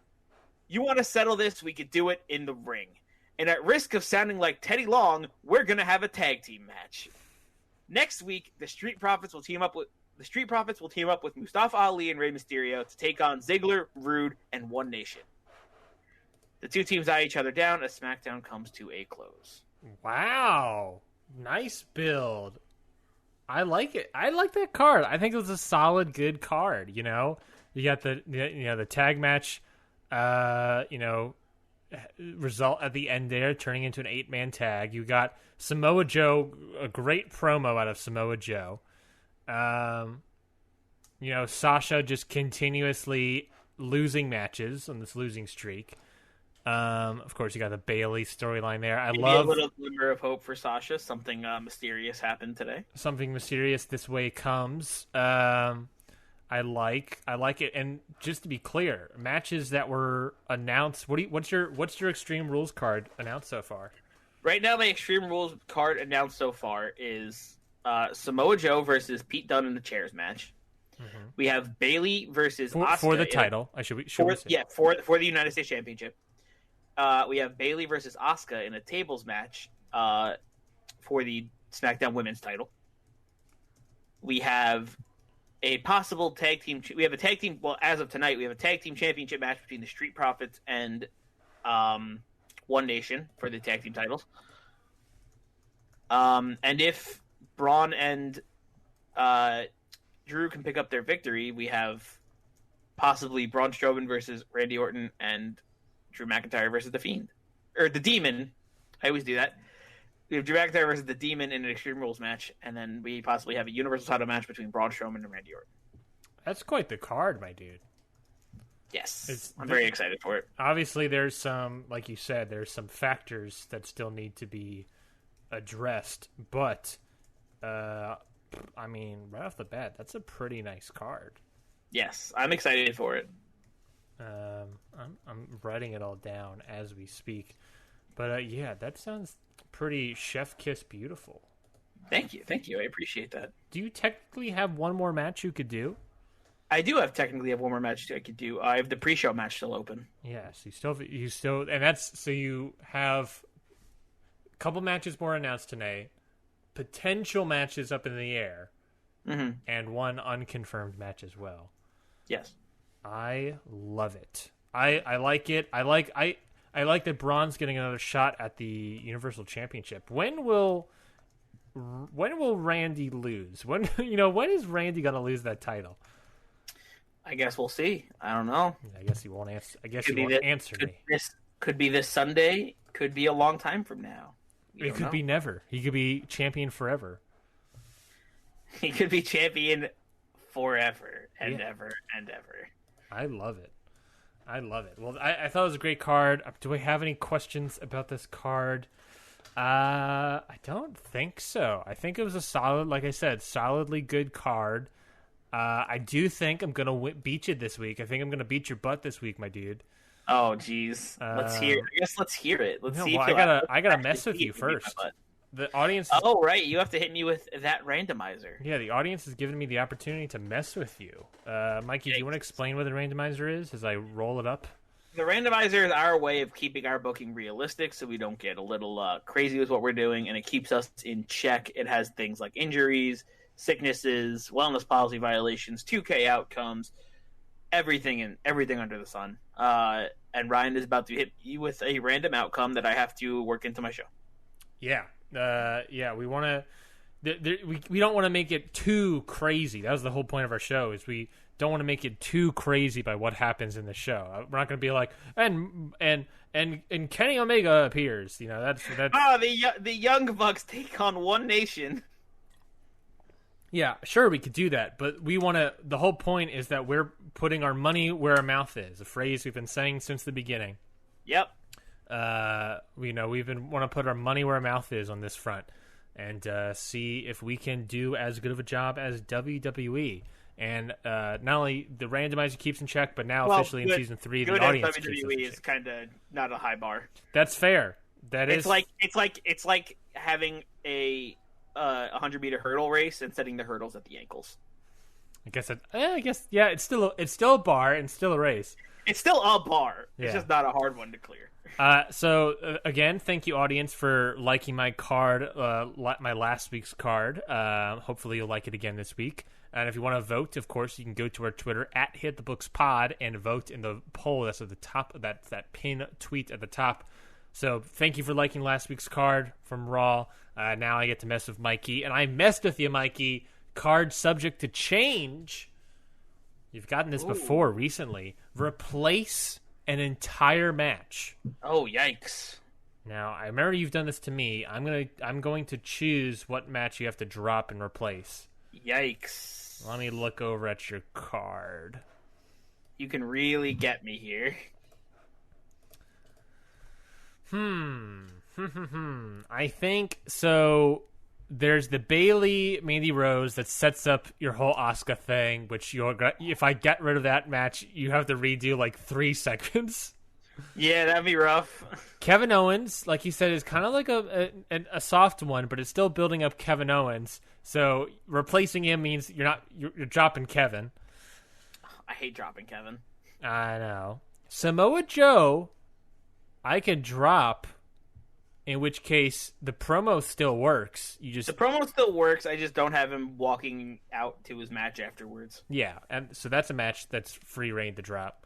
You want to settle this? We could do it in the ring. And at risk of sounding like Teddy Long, we're going to have a tag team match." Next week, the Street Profits will team up with Mustafa Ali and Rey Mysterio to take on Ziggler, Roode, and One Nation. The two teams eye each other down as SmackDown comes to a close. Wow. Nice build. I like it. I like that card. I think it was a solid, good card. You know, you got the tag match, result at the end there, turning into an 8-man tag. You got Samoa Joe, a great promo out of Samoa Joe. Sasha just continuously losing matches on this losing streak. Of course, you got the Bayley storyline there. Maybe a little glimmer of hope for Sasha. Something mysterious happened today. Something mysterious this way comes. I like it. And just to be clear, matches that were announced. What's your Extreme Rules card announced so far? Right now, my Extreme Rules card announced so far is Samoa Joe versus Pete Dunne in the chairs match. Mm-hmm. We have Bayley versus Asuka for the title. For the United States Championship. We have Bayley versus Asuka in a tables match for the SmackDown Women's title. We have a possible tag team. We have a tag team. Well, as of tonight, we have a tag team championship match between the Street Profits and One Nation for the tag team titles. And if Braun and Drew can pick up their victory, we have possibly Braun Strowman versus Randy Orton and Drew McIntyre versus The Fiend. Or The Demon. I always do that. We have Drew McIntyre versus The Demon in an Extreme Rules match, and then we possibly have a Universal title match between Braun Strowman and Randy Orton. That's quite the card, my dude. Yes. I'm very excited for it. Obviously, there's some, like you said, there's some factors that still need to be addressed, but right off the bat, that's a pretty nice card. Yes, I'm excited for it. I'm writing it all down as we speak, but that sounds pretty chef kiss beautiful. Thank you. I appreciate that. Do you technically have one more match you could do? I do technically have one more match I could do. I have the pre-show match still open. Yes, you still, and that's so you have a couple matches more announced tonight, potential matches up in the air, mm-hmm. and one unconfirmed match as well. Yes, I love it. I like it. I like that Braun's getting another shot at the Universal Championship. When will Randy lose? When is Randy gonna lose that title? I guess we'll see. I don't know. I guess he won't answer. Answer me. This could be this Sunday. Could be a long time from now. It could be never. He could be champion forever. He could be champion forever and ever and ever. I love it. Well, I thought it was a great card. Do we have any questions about this card? I don't think so. I think it was a solid, like I said, solidly good card. I do think I'm gonna beat you this week. I think I'm gonna beat your butt this week, my dude. Oh, jeez. Let's hear it. Let's see. I gotta mess with you first. The audience. Oh, right. You have to hit me with that randomizer. Yeah, the audience has given me the opportunity to mess with you. Mikey, do you want to explain what the randomizer is as I roll it up? The randomizer is our way of keeping our booking realistic so we don't get a little crazy with what we're doing, and it keeps us in check. It has things like injuries, sicknesses, wellness policy violations, 2K outcomes, everything under the sun. And Ryan is about to hit you with a random outcome that I have to work into my show. Yeah. We want to. We don't want to make it too crazy. That was the whole point of our show. Is we don't want to make it too crazy by what happens in the show. We're not going to be like and Kenny Omega appears. That's. The Young Bucks take on One Nation. Yeah, sure, we could do that, but we want to. The whole point is that we're putting our money where our mouth is. A phrase we've been saying since the beginning. Yep. We've been want to put our money where our mouth is on this front, and see if we can do as good of a job as WWE. And not only the randomizer keeps in check, but now officially in season 3, the audience keeps in check. WWE is kind of not a high bar. That's fair. It's like having a 100-meter hurdle race and setting the hurdles at the ankles. I guess yeah. It's still a bar and still a race. It's still a bar. Yeah. It's just not a hard one to clear. So again, thank you, audience, for liking my card, my last week's card. Hopefully, you'll like it again this week. And if you want to vote, of course, you can go to our Twitter at HitTheBooksPod and vote in the poll that's at the top of that pin tweet at the top. So thank you for liking last week's card from Raw. Now I get to mess with Mikey, and I messed with you, Mikey. Card subject to change. You've gotten this before recently. Replace an entire match. Oh, yikes. Now, I remember you've done this to me. I'm going to choose what match you have to drop and replace. Yikes. Let me look over at your card. You can really get me here. I think so. There's the Bayley Mandy Rose that sets up your whole Asuka thing, which if I get rid of that match, you have to redo like 3 seconds. Yeah, that'd be rough. Kevin Owens, like you said, is kind of like a soft one, but it's still building up Kevin Owens. So replacing him means you're dropping Kevin. I hate dropping Kevin. I know. Samoa Joe, I could drop. In which case, the promo still works. The promo still works. I just don't have him walking out to his match afterwards. Yeah, and so that's a match that's free reign to drop.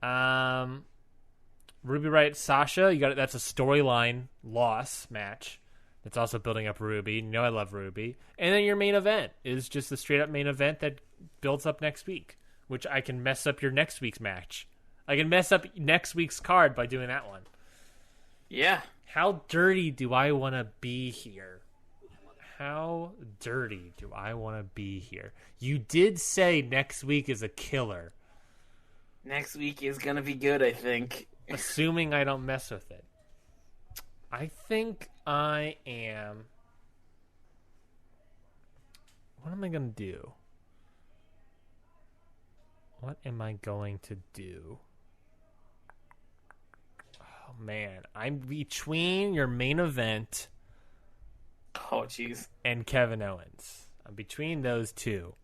Ruby Riott Sasha, that's a storyline loss match. That's also building up Ruby. You know I love Ruby. And then your main event is just the straight up main event that builds up next week, which I can mess up your next week's match. I can mess up next week's card by doing that one. Yeah. How dirty do I want to be here? How dirty do I want to be here? You did say next week is a killer. Next week is going to be good, I think. Assuming I don't mess with it. I think I am... What am I going to do? What am I going to do? Oh, man. I'm between your main event... Oh, jeez. And Kevin Owens. I'm between those two.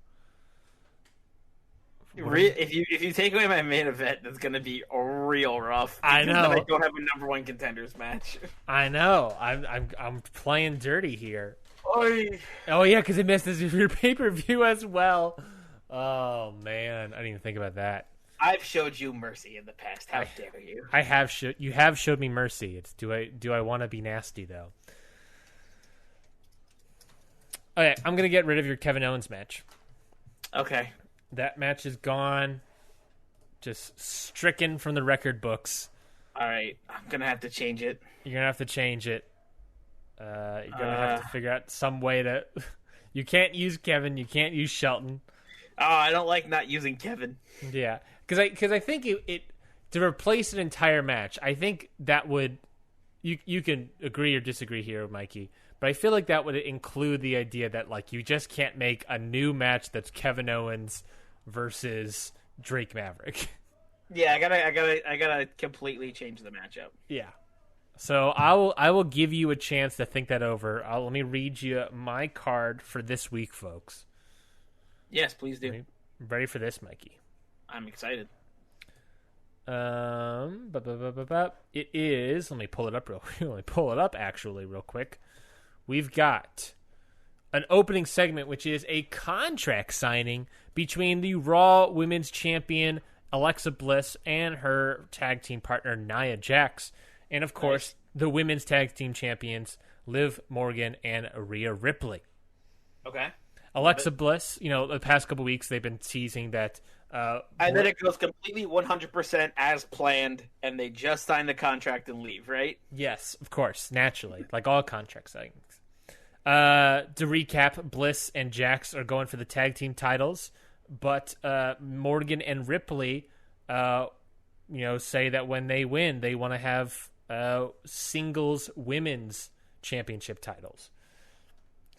If you take away my main event, that's going to be real rough. I know. I don't have a number 1 contenders match. I know. I'm playing dirty here. Oy. Oh yeah, because it misses your pay-per-view as well. Oh man, I didn't even think about that. I've showed you mercy in the past. How dare you? I have. You have showed me mercy. It's do I want to be nasty though? Okay, I'm gonna get rid of your Kevin Owens match. Okay. That match is gone. Just stricken from the record books. All right. I'm going to have to change it. You're going to have to change it. You're going to have to figure out some way to... You can't use Kevin. You can't use Shelton. Oh, I don't like not using Kevin. Yeah. Because I think it to replace an entire match, I think that would... You can agree or disagree here, Mikey. But I feel like that would include the idea that like you just can't make a new match that's Kevin Owens versus Drake Maverick. Yeah, I gotta completely change the matchup. Yeah. So I will give you a chance to think that over. Let me read you my card for this week, folks. Yes, please do. Ready for this, Mikey? I'm excited. It is. Let me pull it up real quick. We've got an opening segment, which is a contract signing between the Raw Women's Champion Alexa Bliss and her tag team partner Nia Jax, and of course the Women's Tag Team Champions Liv Morgan and Rhea Ripley. Okay. Alexa Bliss, the past couple weeks they've been teasing that. And then it goes completely 100% as planned, and they just sign the contract and leave, right? Yes, of course, naturally, like all contract signings. To recap, Bliss and Jax are going for the tag team titles, but Morgan and Ripley, say that when they win, they want to have singles women's championship titles.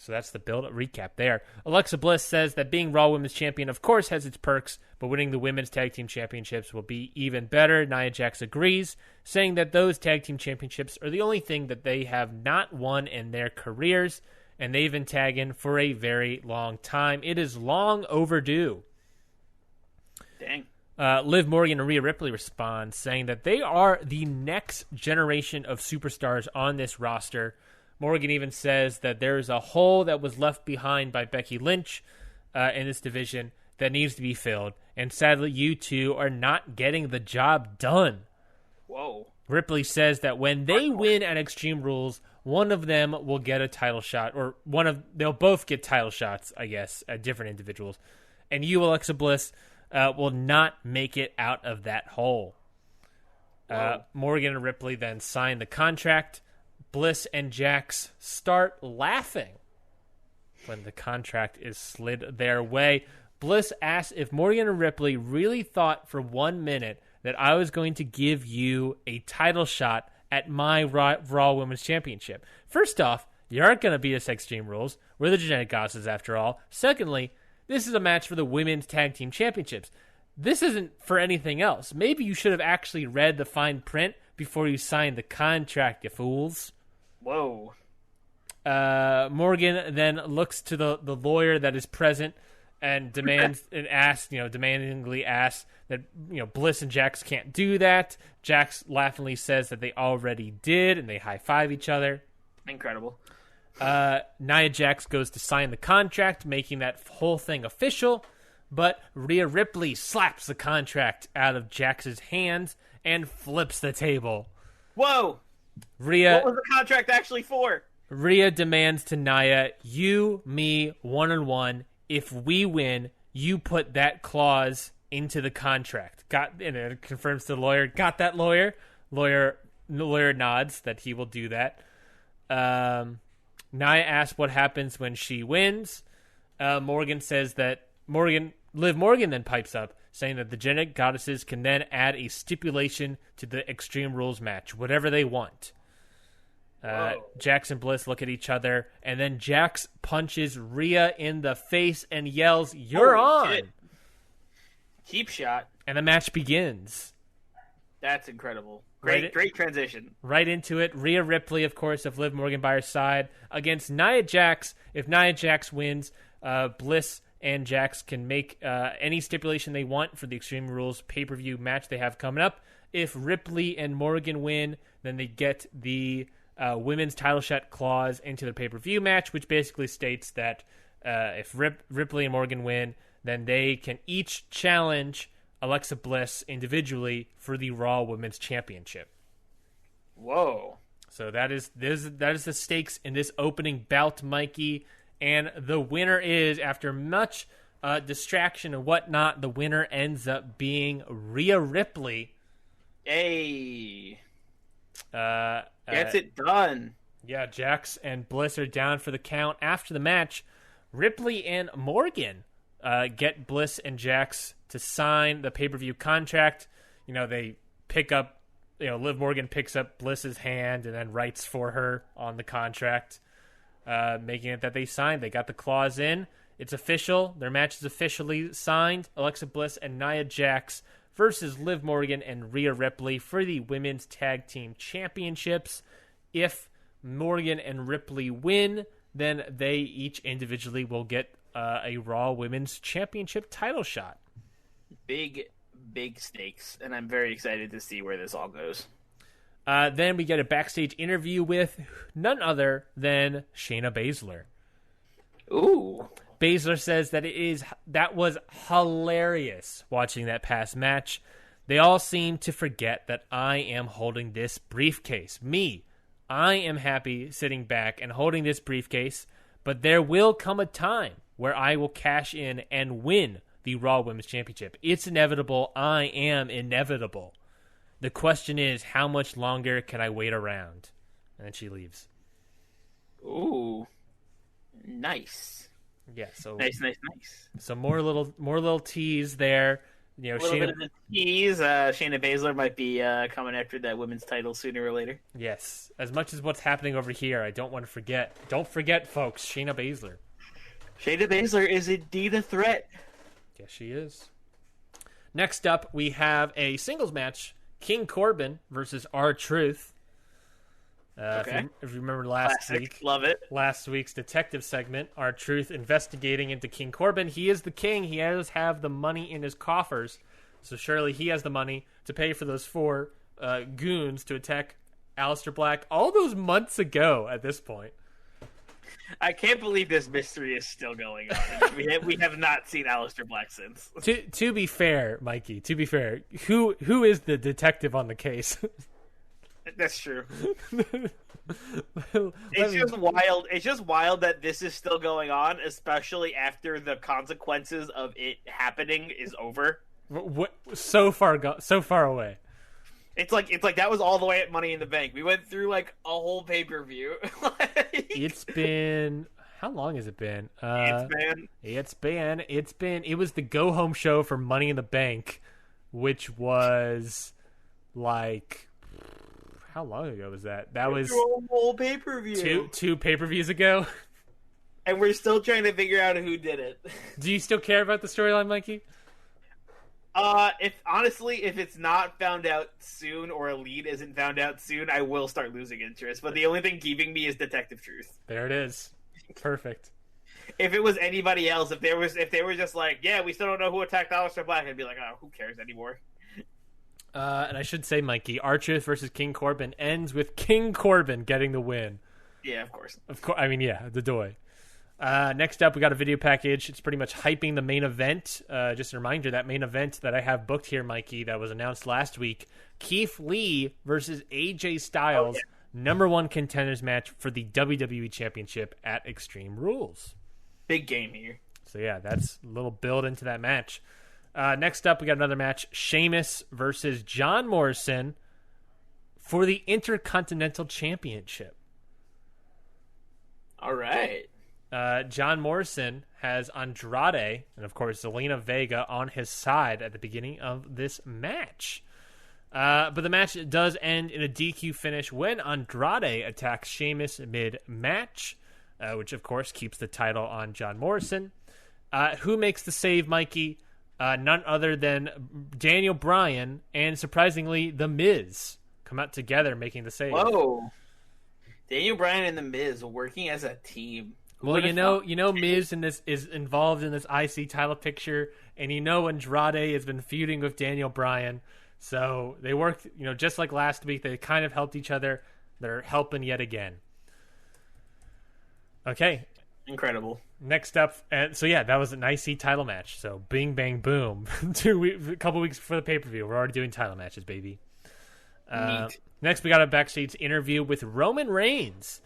So that's the build recap there. Alexa Bliss says that being Raw Women's Champion, of course, has its perks, but winning the Women's Tag Team Championships will be even better. Nia Jax agrees, saying that those Tag Team Championships are the only thing that they have not won in their careers, and they've been tagging for a very long time. It is long overdue. Dang. Liv Morgan and Rhea Ripley respond, saying that they are the next generation of superstars on this roster. Morgan even says that there is a hole that was left behind by Becky Lynch in this division that needs to be filled. And sadly, you two are not getting the job done. Whoa. Ripley says that when they win at Extreme Rules, one of them will get a title shot, or they'll both get title shots, I guess, at different individuals. And you, Alexa Bliss, will not make it out of that hole. Morgan and Ripley then sign the contract. Bliss and Jax start laughing when the contract is slid their way. Bliss asks if Morgan and Ripley really thought for 1 minute that I was going to give you a title shot at my Raw Women's Championship. First off, you aren't going to beat us at Extreme Rules. We're the Genetic Goddesses after all. Secondly, this is a match for the Women's Tag Team Championships. This isn't for anything else. Maybe you should have actually read the fine print before you signed the contract, you fools. Whoa. Morgan then looks to the lawyer that is present and demands and asks, demandingly asks that, Bliss and Jax can't do that. Jax laughingly says that they already did, and they high-five each other. Incredible. Nia Jax goes to sign the contract, making that whole thing official, but Rhea Ripley slaps the contract out of Jax's hands and flips the table. Whoa! What was the contract actually for? Rhea demands to Nia, you, me, one-on-one. If we win, you put that clause into the contract. And it confirms to the lawyer. Got that, lawyer? Lawyer nods that he will do that. Nia asks what happens when she wins. Morgan says that Liv Morgan then pipes up, saying that the Genetic Goddesses can then add a stipulation to the Extreme Rules match, whatever they want. Jax and Bliss look at each other, and then Jax punches Rhea in the face and yells, "You're on!" Shit. Cheap shot. And the match begins. That's incredible. Great transition. Right into it. Rhea Ripley, of course, of Liv Morgan by her side, against Nia Jax. If Nia Jax wins, Bliss and Jax can make any stipulation they want for the Extreme Rules pay-per-view match they have coming up. If Ripley and Morgan win, then they get the women's title shot clause into the pay-per-view match, which basically states that if Ripley and Morgan win, then they can each challenge Alexa Bliss individually for the Raw Women's Championship. Whoa. So that is the stakes in this opening bout, Mikey. And the winner is, after much distraction and whatnot, the winner ends up being Rhea Ripley. Hey. Gets it done. Yeah, Jax and Bliss are down for the count. After the match, Ripley and Morgan get Bliss and Jax to sign the pay-per-view contract. They pick up, Liv Morgan picks up Bliss's hand and then writes for her on the contract, making it that they signed. They got the clause in. It's official. Their match is officially signed. Alexa Bliss and Nia Jax versus Liv Morgan and Rhea Ripley for the Women's Tag Team Championships. If Morgan and Ripley win, then they each individually will get a Raw Women's Championship title shot. Big stakes, and I'm very excited to see where this all goes. Then we get a backstage interview with none other than Shayna Baszler. Ooh. Baszler says that was hilarious watching that past match. They all seem to forget that I am holding this briefcase. I am happy sitting back and holding this briefcase, but there will come a time where I will cash in and win the Raw Women's Championship. It's inevitable. I am inevitable. The question is, how much longer can I wait around? And then she leaves. Ooh. Nice. Yeah, so nice. So more little tease there. You know, a little bit of the tease. Shayna Baszler might be coming after that women's title sooner or later. Yes. As much as what's happening over here, I don't want to forget. Don't forget, folks, Shayna Baszler. Shayna Baszler is indeed a threat. Yes, she is. Next up, we have a singles match. King Corbin versus R-Truth. Okay. If you remember last week. Love it. Last week's detective segment, R-Truth investigating into King Corbin. He is the king. He does have the money in his coffers. So surely he has the money to pay for those 4 goons to attack Aleister Black all those months ago at this point. I can't believe this mystery is still going on. we have not seen Aleister Black since. To be fair, Mikey, who is the detective on the case? That's true. It's just wild. It's just wild that this is still going on, especially after the consequences of it happening is over. What so far away? It's like that was all the way at Money in the Bank. We went through like a whole pay-per-view. It's been how long has it been? It was the go home show for Money in the Bank, which was like how long ago was that? That was a whole pay-per-view. Two pay-per-views ago. And we're still trying to figure out who did it. Do you still care about the storyline, Mikey? If it's not found out soon or a lead isn't found out soon, I will start losing interest. But the only thing keeping me is Detective Truth. There it is. Perfect. If it was anybody else, if they were just like, yeah, we still don't know who attacked Aleister Black, I'd be like, oh, who cares anymore? And I should say, Mikey, R-Truth versus King Corbin ends with King Corbin getting the win. Yeah, of course. I mean, yeah, the doy. Next up, we got a video package. It's pretty much hyping the main event. Just a reminder, that main event that I have booked here, Mikey, that was announced last week, Keith Lee versus AJ Styles, number 1 contenders match for the WWE Championship at Extreme Rules. Big game here. So yeah, that's a little build into that match. Next up, we got another match, Sheamus versus John Morrison for the Intercontinental Championship. All right. John Morrison has Andrade and, of course, Zelina Vega on his side at the beginning of this match. But the match does end in a DQ finish when Andrade attacks Sheamus mid-match, which, of course, keeps the title on John Morrison. Who makes the save, Mikey? None other than Daniel Bryan and, surprisingly, The Miz come out together making the save. Whoa. Daniel Bryan and The Miz working as a team. Well, you know, Miz is involved in this IC title picture, and Andrade has been feuding with Daniel Bryan, so they worked, just like last week. They kind of helped each other. They're helping yet again. Okay, incredible. Next up, and so yeah, that was an IC title match. So bing bang boom, a couple weeks before the pay-per-view, we're already doing title matches, baby. Next, we got a backstage interview with Roman Reigns.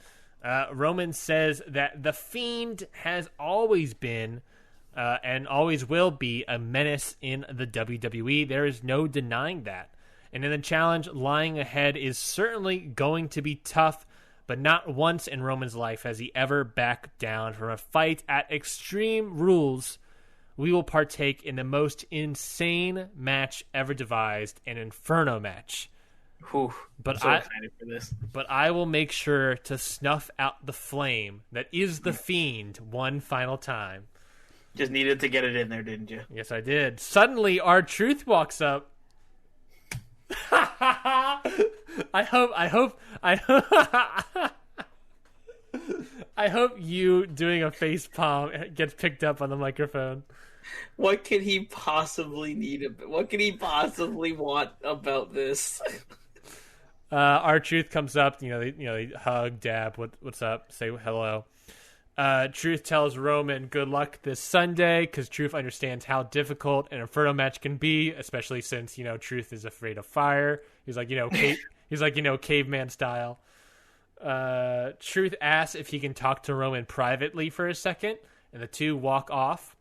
Roman says that The Fiend has always been and always will be a menace in the WWE. There is no denying that. And in the challenge, lying ahead is certainly going to be tough, but not once in Roman's life has he ever backed down from a fight at Extreme Rules. We will partake in the most insane match ever devised, an Inferno match. Whew, I'm so excited for this. But I will make sure to snuff out the flame that is The Fiend one final time. Just needed to get it in there, didn't you? Yes, I did. Suddenly, R-Truth walks up. I hope you doing a face palm gets picked up on the microphone. What could he possibly need? What could he possibly want about this? R-Truth comes up, they hug, dab, what's up, say hello. Truth tells Roman good luck this Sunday because Truth understands how difficult an Inferno match can be, especially since Truth is afraid of fire. He's like caveman style. Truth asks if he can talk to Roman privately for a second, and the two walk off.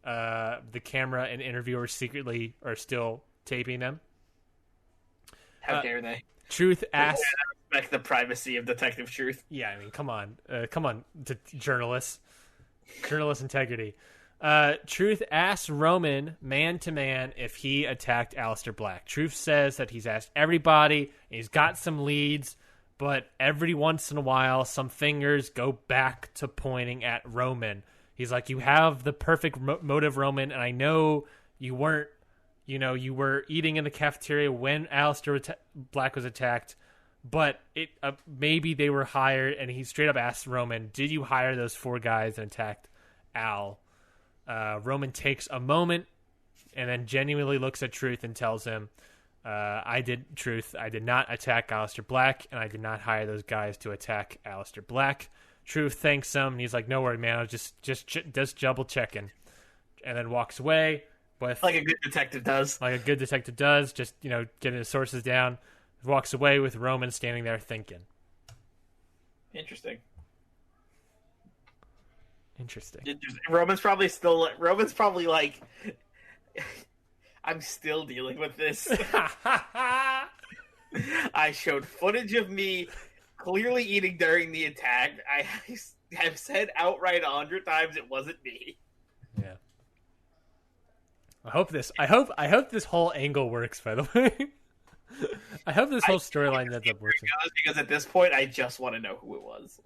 The camera and interviewer secretly are still taping them. How dare they? Truth asks. I respect the privacy of Detective Truth. Yeah, I mean, come on, journalists, journalist integrity. Truth asked Roman man to man if he attacked Aleister Black. Truth says that he's asked everybody, and he's got some leads, but every once in a while, some fingers go back to pointing at Roman. He's like, you have the perfect motive, Roman, and I know you weren't, you were eating in the cafeteria when Aleister Black was attacked, but it maybe they were hired, and he straight up asked Roman, did you hire those 4 guys and attacked Al? Roman takes a moment and then genuinely looks at Truth and tells him, I did not attack Aleister Black, and I did not hire those guys to attack Aleister Black. Truth thanks him, and he's like, no worry, man, I was just double checking, and then walks away with like a good detective does. Just getting his sources down. Walks away with Roman standing there thinking. Interesting. Roman's probably like, I'm still dealing with this. I showed footage of me clearly eating during the attack. I have said outright 100 times it wasn't me. Yeah. I hope this whole angle works, by the way. I hope this whole storyline ends up working. Because at this point, I just want to know who it was.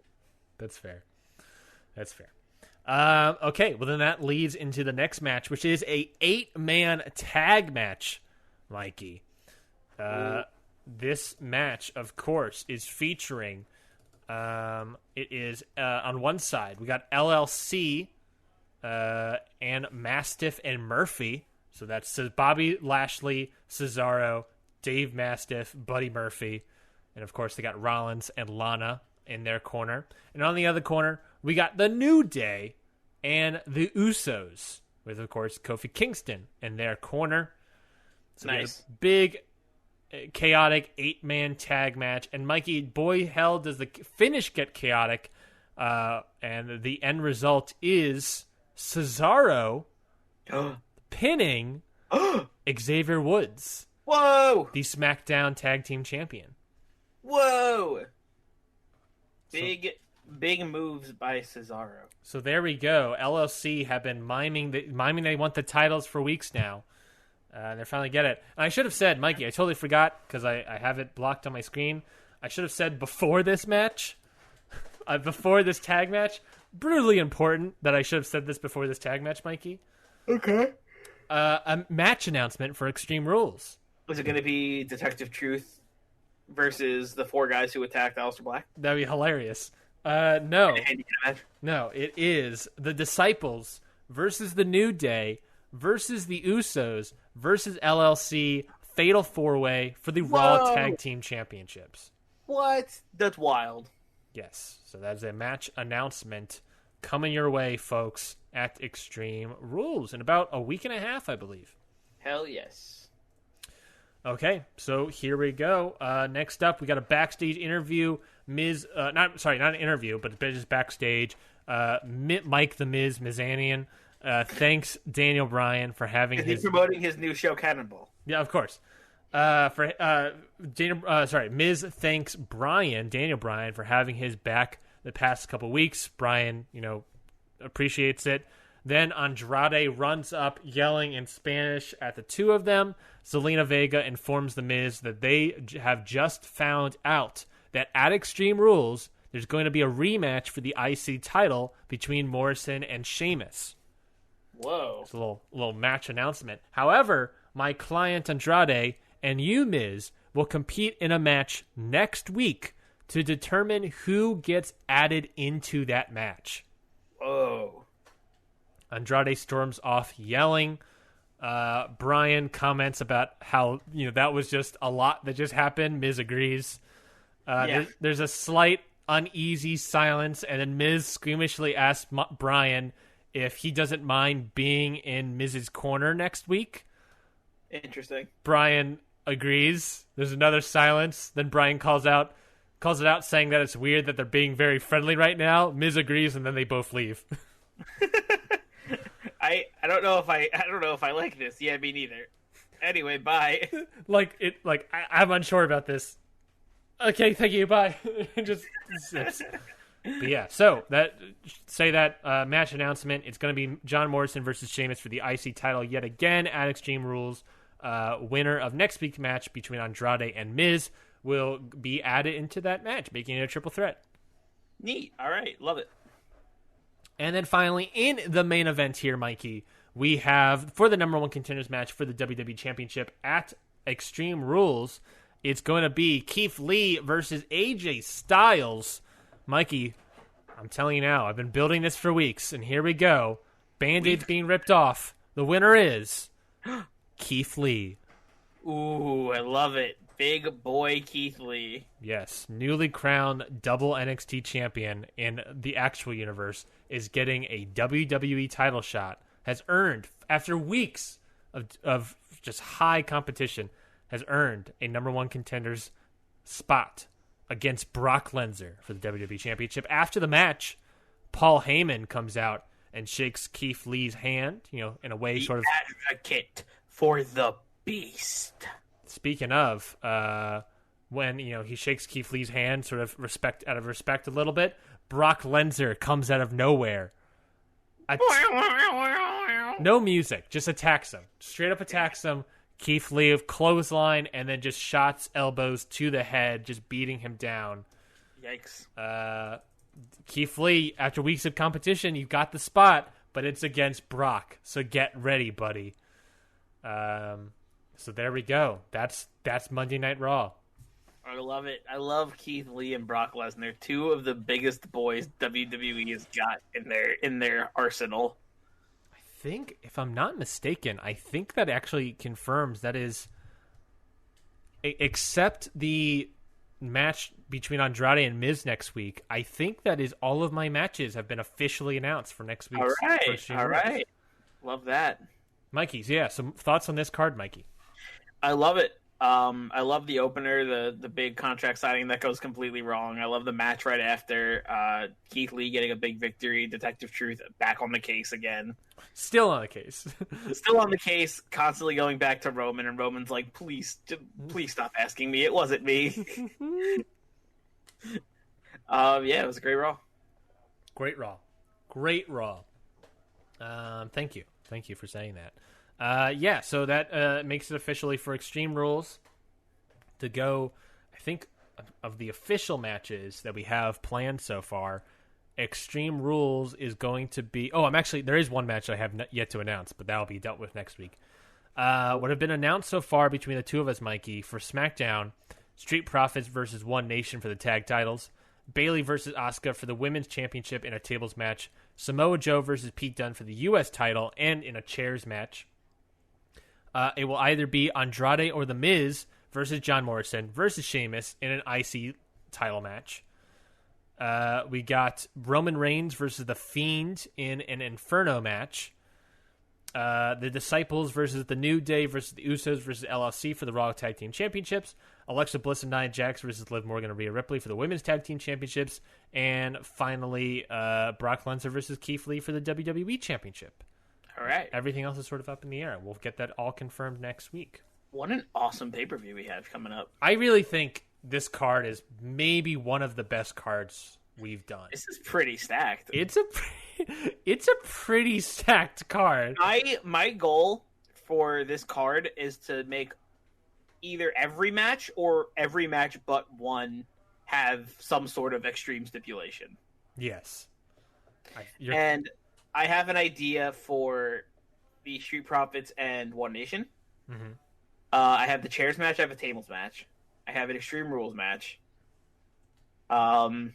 That's fair. Okay, well then that leads into the next match, which is a 8-man tag match, Mikey. This match, of course, is featuring, it is on one side, we got LLC and Mastiff and Murphy. So that's Bobby Lashley, Cesaro, Dave Mastiff, Buddy Murphy. And, of course, they got Rollins and Lana in their corner. And on the other corner, we got The New Day and the Usos with, of course, Kofi Kingston in their corner. So nice. Big, chaotic 8-man tag match. And, Mikey, boy, hell, does the finish get chaotic. And the end result is Cesaro pinning Xavier Woods. Whoa! The SmackDown Tag Team Champion. Whoa! Big moves by Cesaro. So there we go. LLC have been miming they want the titles for weeks now. They finally get it. And I should have said, Mikey, I totally forgot because I have it blocked on my screen. I should have said before this match, before this tag match, brutally important that I should have said this before this tag match, Mikey. Okay. A match announcement for Extreme Rules. Was it going to be Detective Truth versus the 4 guys who attacked Aleister Black? That'd be hilarious. No, it is the Disciples versus the New Day versus the Usos versus LLC Fatal 4-Way for the Raw Tag Team Championships. What? That's wild. Yes, so that's a match announcement coming your way, folks, at Extreme Rules in about a week and a half, I believe. Hell yes. Okay, so here we go. Next up, we got a backstage interview. Not an interview, but just backstage. Mike the Mizanian thanks Daniel Bryan for having He's promoting his new show, Cannonball. Yeah, of course. Miz thanks Daniel Bryan, for having his back the past couple weeks. Bryan, appreciates it. Then Andrade runs up yelling in Spanish at the two of them. Zelina Vega informs The Miz that they have just found out that at Extreme Rules, there's going to be a rematch for the IC title between Morrison and Sheamus. Whoa. It's a little match announcement. However, my client Andrade and you, Miz, will compete in a match next week to determine who gets added into that match. Whoa. Andrade storms off yelling. Bryan comments about how, that was just a lot that just happened. Miz agrees. There's a slight uneasy silence, and then Miz squeamishly asks Bryan if he doesn't mind being in Miz's corner next week. Interesting. Bryan agrees. There's another silence. Then Bryan calls it out, saying that it's weird that they're being very friendly right now. Miz agrees, and then they both leave. I don't know if I like this. Yeah, me neither. Anyway, bye. I'm unsure about this. Okay, thank you. Bye. Just zips. But yeah, so that match announcement. It's going to be John Morrison versus Sheamus for the IC title yet again at Extreme Rules. Winner of next week's match between Andrade and Miz will be added into that match, making it a triple threat. Neat. All right. Love it. And then finally, in the main event here, Mikey, we have, for the number one contenders match for the WWE Championship at Extreme Rules, it's going to be Keith Lee versus AJ Styles. Mikey, I'm telling you now, I've been building this for weeks, and here we go. Band-Aids being ripped off. The winner is Keith Lee. Ooh, I love it. Big boy Keith Lee. Yes, newly crowned double NXT champion in the actual universe is getting a WWE title shot. Has earned, after weeks of just high competition, has earned a number one contender's spot against Brock Lesnar for the WWE Championship. After the match, Paul Heyman comes out and shakes Keith Lee's hand, in a way the sort of advocate for the beast. Speaking of, when he shakes Keith Lee's hand, sort of out of respect a little bit, Brock Lesnar comes out of nowhere. No music, just attacks him. Straight up attacks him. Keith Lee clothesline, and then just shots elbows to the head, just beating him down. Yikes. Keith Lee, after weeks of competition, you got the spot, but it's against Brock, so get ready, buddy. So there we go. That's Monday Night Raw. I love it. I love Keith Lee and Brock Lesnar, two of the biggest boys WWE has got in their arsenal. I think, if I'm not mistaken, that actually confirms that is, except the match between Andrade and Miz next week, I think that is all of my matches have been officially announced for next week. All right. Love that. Mikey's, yeah. Some thoughts on this card, Mikey? I love it. I love the opener, the big contract signing that goes completely wrong. I love the match right after. Keith Lee getting a big victory. Detective Truth back on the case again. Still on the case. Still on the case. Constantly going back to Roman, and Roman's like, please stop asking me. It wasn't me. Yeah, it was a great Raw. Great Raw. Thank you for saying that. Yeah, so that makes it officially for Extreme Rules to go. I think of the official matches that we have planned so far, Extreme Rules is going to be... there is one match I have yet to announce, but that will be dealt with next week. What have been announced so far between the two of us, Mikey, for SmackDown, Street Profits versus One Nation for the tag titles, Bayley versus Asuka for the Women's Championship in a tables match, Samoa Joe versus Pete Dunne for the U.S. title and in a chairs match. It will either be Andrade or The Miz versus John Morrison versus Sheamus in an IC title match. We got Roman Reigns versus The Fiend in an Inferno match. The Disciples versus The New Day versus the Usos versus LLC for the Raw Tag Team Championships. Alexa Bliss and Nia Jax versus Liv Morgan and Rhea Ripley for the Women's Tag Team Championships. And finally, Brock Lesnar versus Keith Lee for the WWE Championship. All right. Everything else is sort of up in the air. We'll get that all confirmed next week. What an awesome pay-per-view we have coming up. I really think this card is maybe one of the best cards we've done. This is pretty stacked. It's a pretty stacked card. My goal for this card is to make either every match or every match but one have some sort of extreme stipulation. Yes. And I have an idea for the Street Profits and One Nation. Mm-hmm. I have the chairs match. I have a tables match. I have an Extreme Rules match. And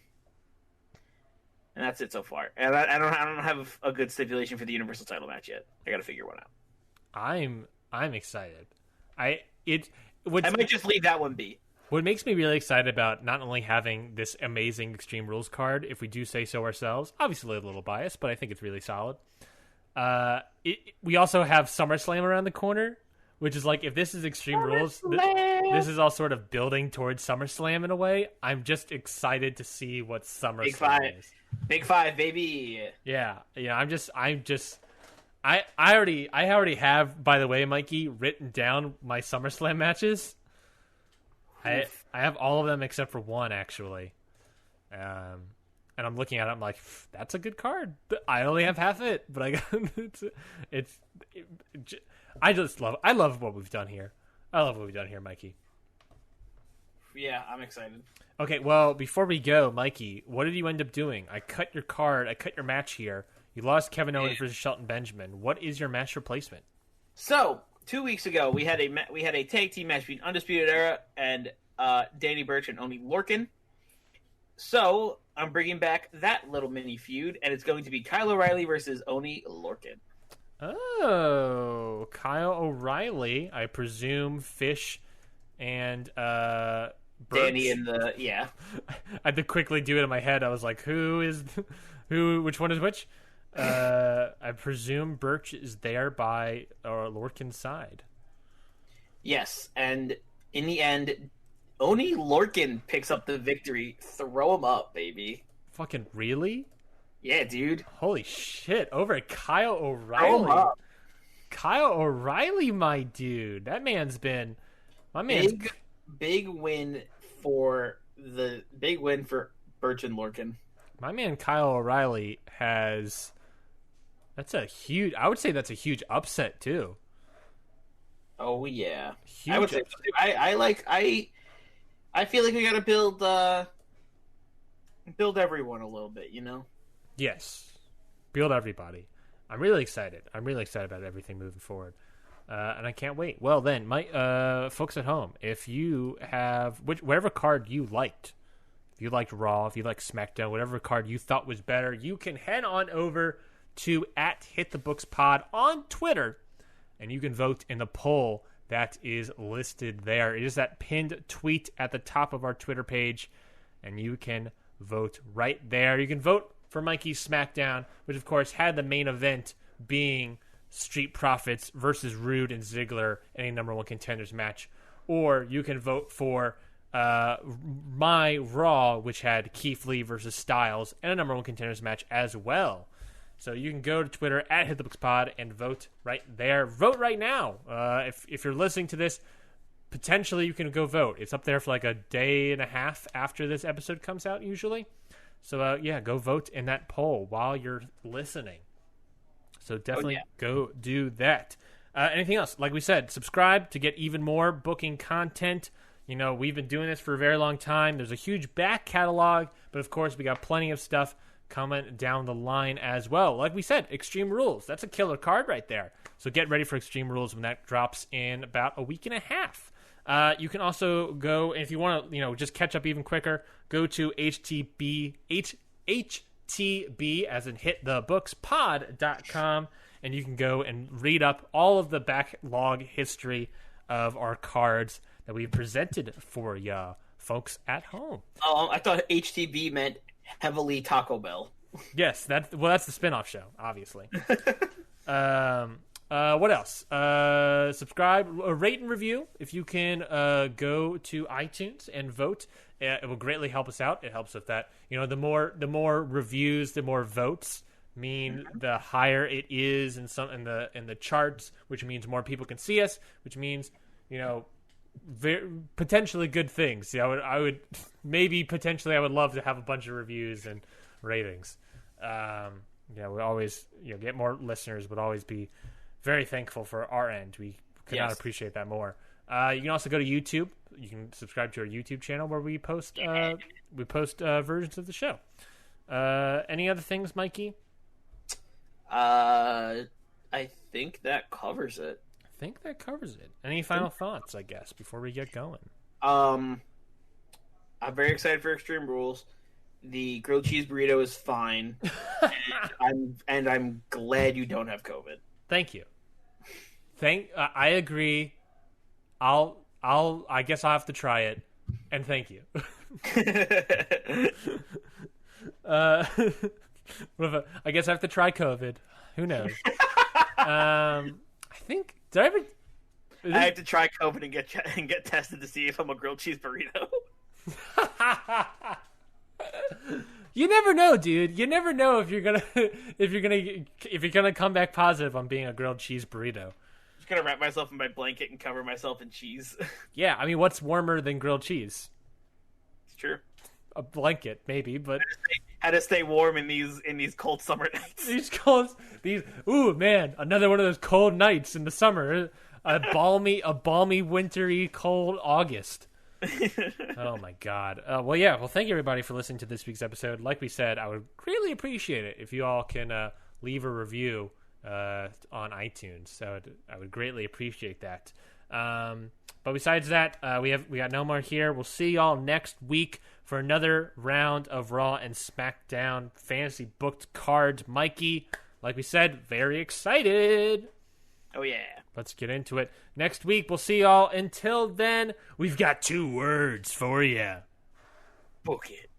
that's it so far. And I don't have a good stipulation for the Universal title match yet. I got to figure one out. I'm excited. I might just leave that one be. What makes me really excited about not only having this amazing Extreme Rules card, if we do say so ourselves, obviously a little biased, but I think it's really solid. We also have SummerSlam around the corner, which is like, if this is Extreme Rules, this is all sort of building towards SummerSlam in a way. I'm just excited to see what SummerSlam is. Big Five, baby. Yeah. I already have, by the way, Mikey, written down my SummerSlam matches. I have all of them except for one, actually. and I'm looking at it. I'm like, that's a good card. I only have half it, but I got I love what we've done here. I love what we've done here, Mikey. Yeah, I'm excited. Okay, well, before we go, Mikey, what did you end up doing? I cut your card. I cut your match here. You lost Kevin Owens versus Shelton Benjamin. What is your match replacement? So 2 weeks ago, we had a tag team match between Undisputed Era and Danny Burch and Oney Lorcan. So I'm bringing back that little mini feud, and it's going to be Kyle O'Reilly versus Oney Lorcan. Oh, Kyle O'Reilly. I presume Fish and Burch. Danny and yeah. I had to quickly do it in my head. I was like, which one is which? I presume Burch is there by Lorcan's side. Yes, and in the end, Oney Lorcan picks up the victory. Throw him up, baby. Fucking really? Yeah, dude. Holy shit! Over at Kyle O'Reilly. Throw him up. Kyle O'Reilly, my dude. That man's been big win for Burch and Lorcan. My man Kyle O'Reilly has. I would say that's a huge upset too. Oh yeah, huge. I would say I feel like we gotta build everyone a little bit, you know. Yes, build everybody. I'm really excited. I'm really excited about everything moving forward, and I can't wait. Well, then, my folks at home, if you have whatever card you liked, if you liked Raw, if you liked SmackDown, whatever card you thought was better, you can head on over to @HitTheBooksPod on Twitter, and you can vote in the poll that is listed there. It is that pinned tweet at the top of our Twitter page, and you can vote right there. You can vote for Mikey's SmackDown, which of course had the main event being Street Profits versus Roode and Ziggler in a number one contenders match, or you can vote for my Raw, which had Keith Lee versus Styles and a number one contenders match as well. So you can go to Twitter @HitTheBooksPod and vote right there. Vote right now. If you're listening to this, potentially you can go vote. It's up there for like a day and a half after this episode comes out usually. So yeah, go vote in that poll while you're listening. So definitely go do that. Anything else? Like we said, subscribe to get even more booking content. You know, we've been doing this for a very long time. There's a huge back catalog, but of course we got plenty of stuff coming down the line as well. Like we said, Extreme Rules. That's a killer card right there. So get ready for Extreme Rules when that drops in about a week and a half. You can also go, and if you want to, just catch up even quicker, go to HTB as in hitthebookspod.com, and you can go and read up all of the backlog history of our cards that we've presented for ya folks at home. Oh, I thought HTB meant heavily Taco Bell. Yes, that's the spin-off show, obviously. What else? Subscribe, rate and review. If you can go to iTunes and vote, it will greatly help us out. It helps with that. The more reviews, the more votes mean the higher it is in the charts, which means more people can see us, which means potentially good things. I would love to have a bunch of reviews and ratings. We always get more listeners, would always be very thankful for our end. We could not appreciate that more. You can also go to YouTube. You can subscribe to our YouTube channel where we post versions of the show. Any other things, Mikey? I think that covers it. Any final thoughts, I guess, before we get going? I'm very excited for Extreme Rules. The grilled cheese burrito is fine. and I'm glad you don't have COVID. Thank you. I agree. I guess I'll have to try it. And thank you. I guess I have to try COVID. Who knows? I think I have to try COVID and get tested to see if I'm a grilled cheese burrito. You never know, dude. You never know if you're gonna come back positive on being a grilled cheese burrito. Just gonna wrap myself in my blanket and cover myself in cheese. Yeah, I mean, what's warmer than grilled cheese? It's true. A blanket, maybe, but how to stay warm in these cold summer nights. Ooh man, another one of those cold nights in the summer. A balmy, wintry, cold August. Oh my God. Well, thank you everybody for listening to this week's episode. Like we said, I would greatly appreciate it if you all can leave a review on iTunes. So I would greatly appreciate that. But besides that, we got no more here. We'll see y'all next week for another round of Raw and SmackDown fantasy booked cards. Mikey, like we said, very excited. Oh yeah. Let's get into it. Next week, we'll see y'all. Until then, we've got 2 words for you. Book it.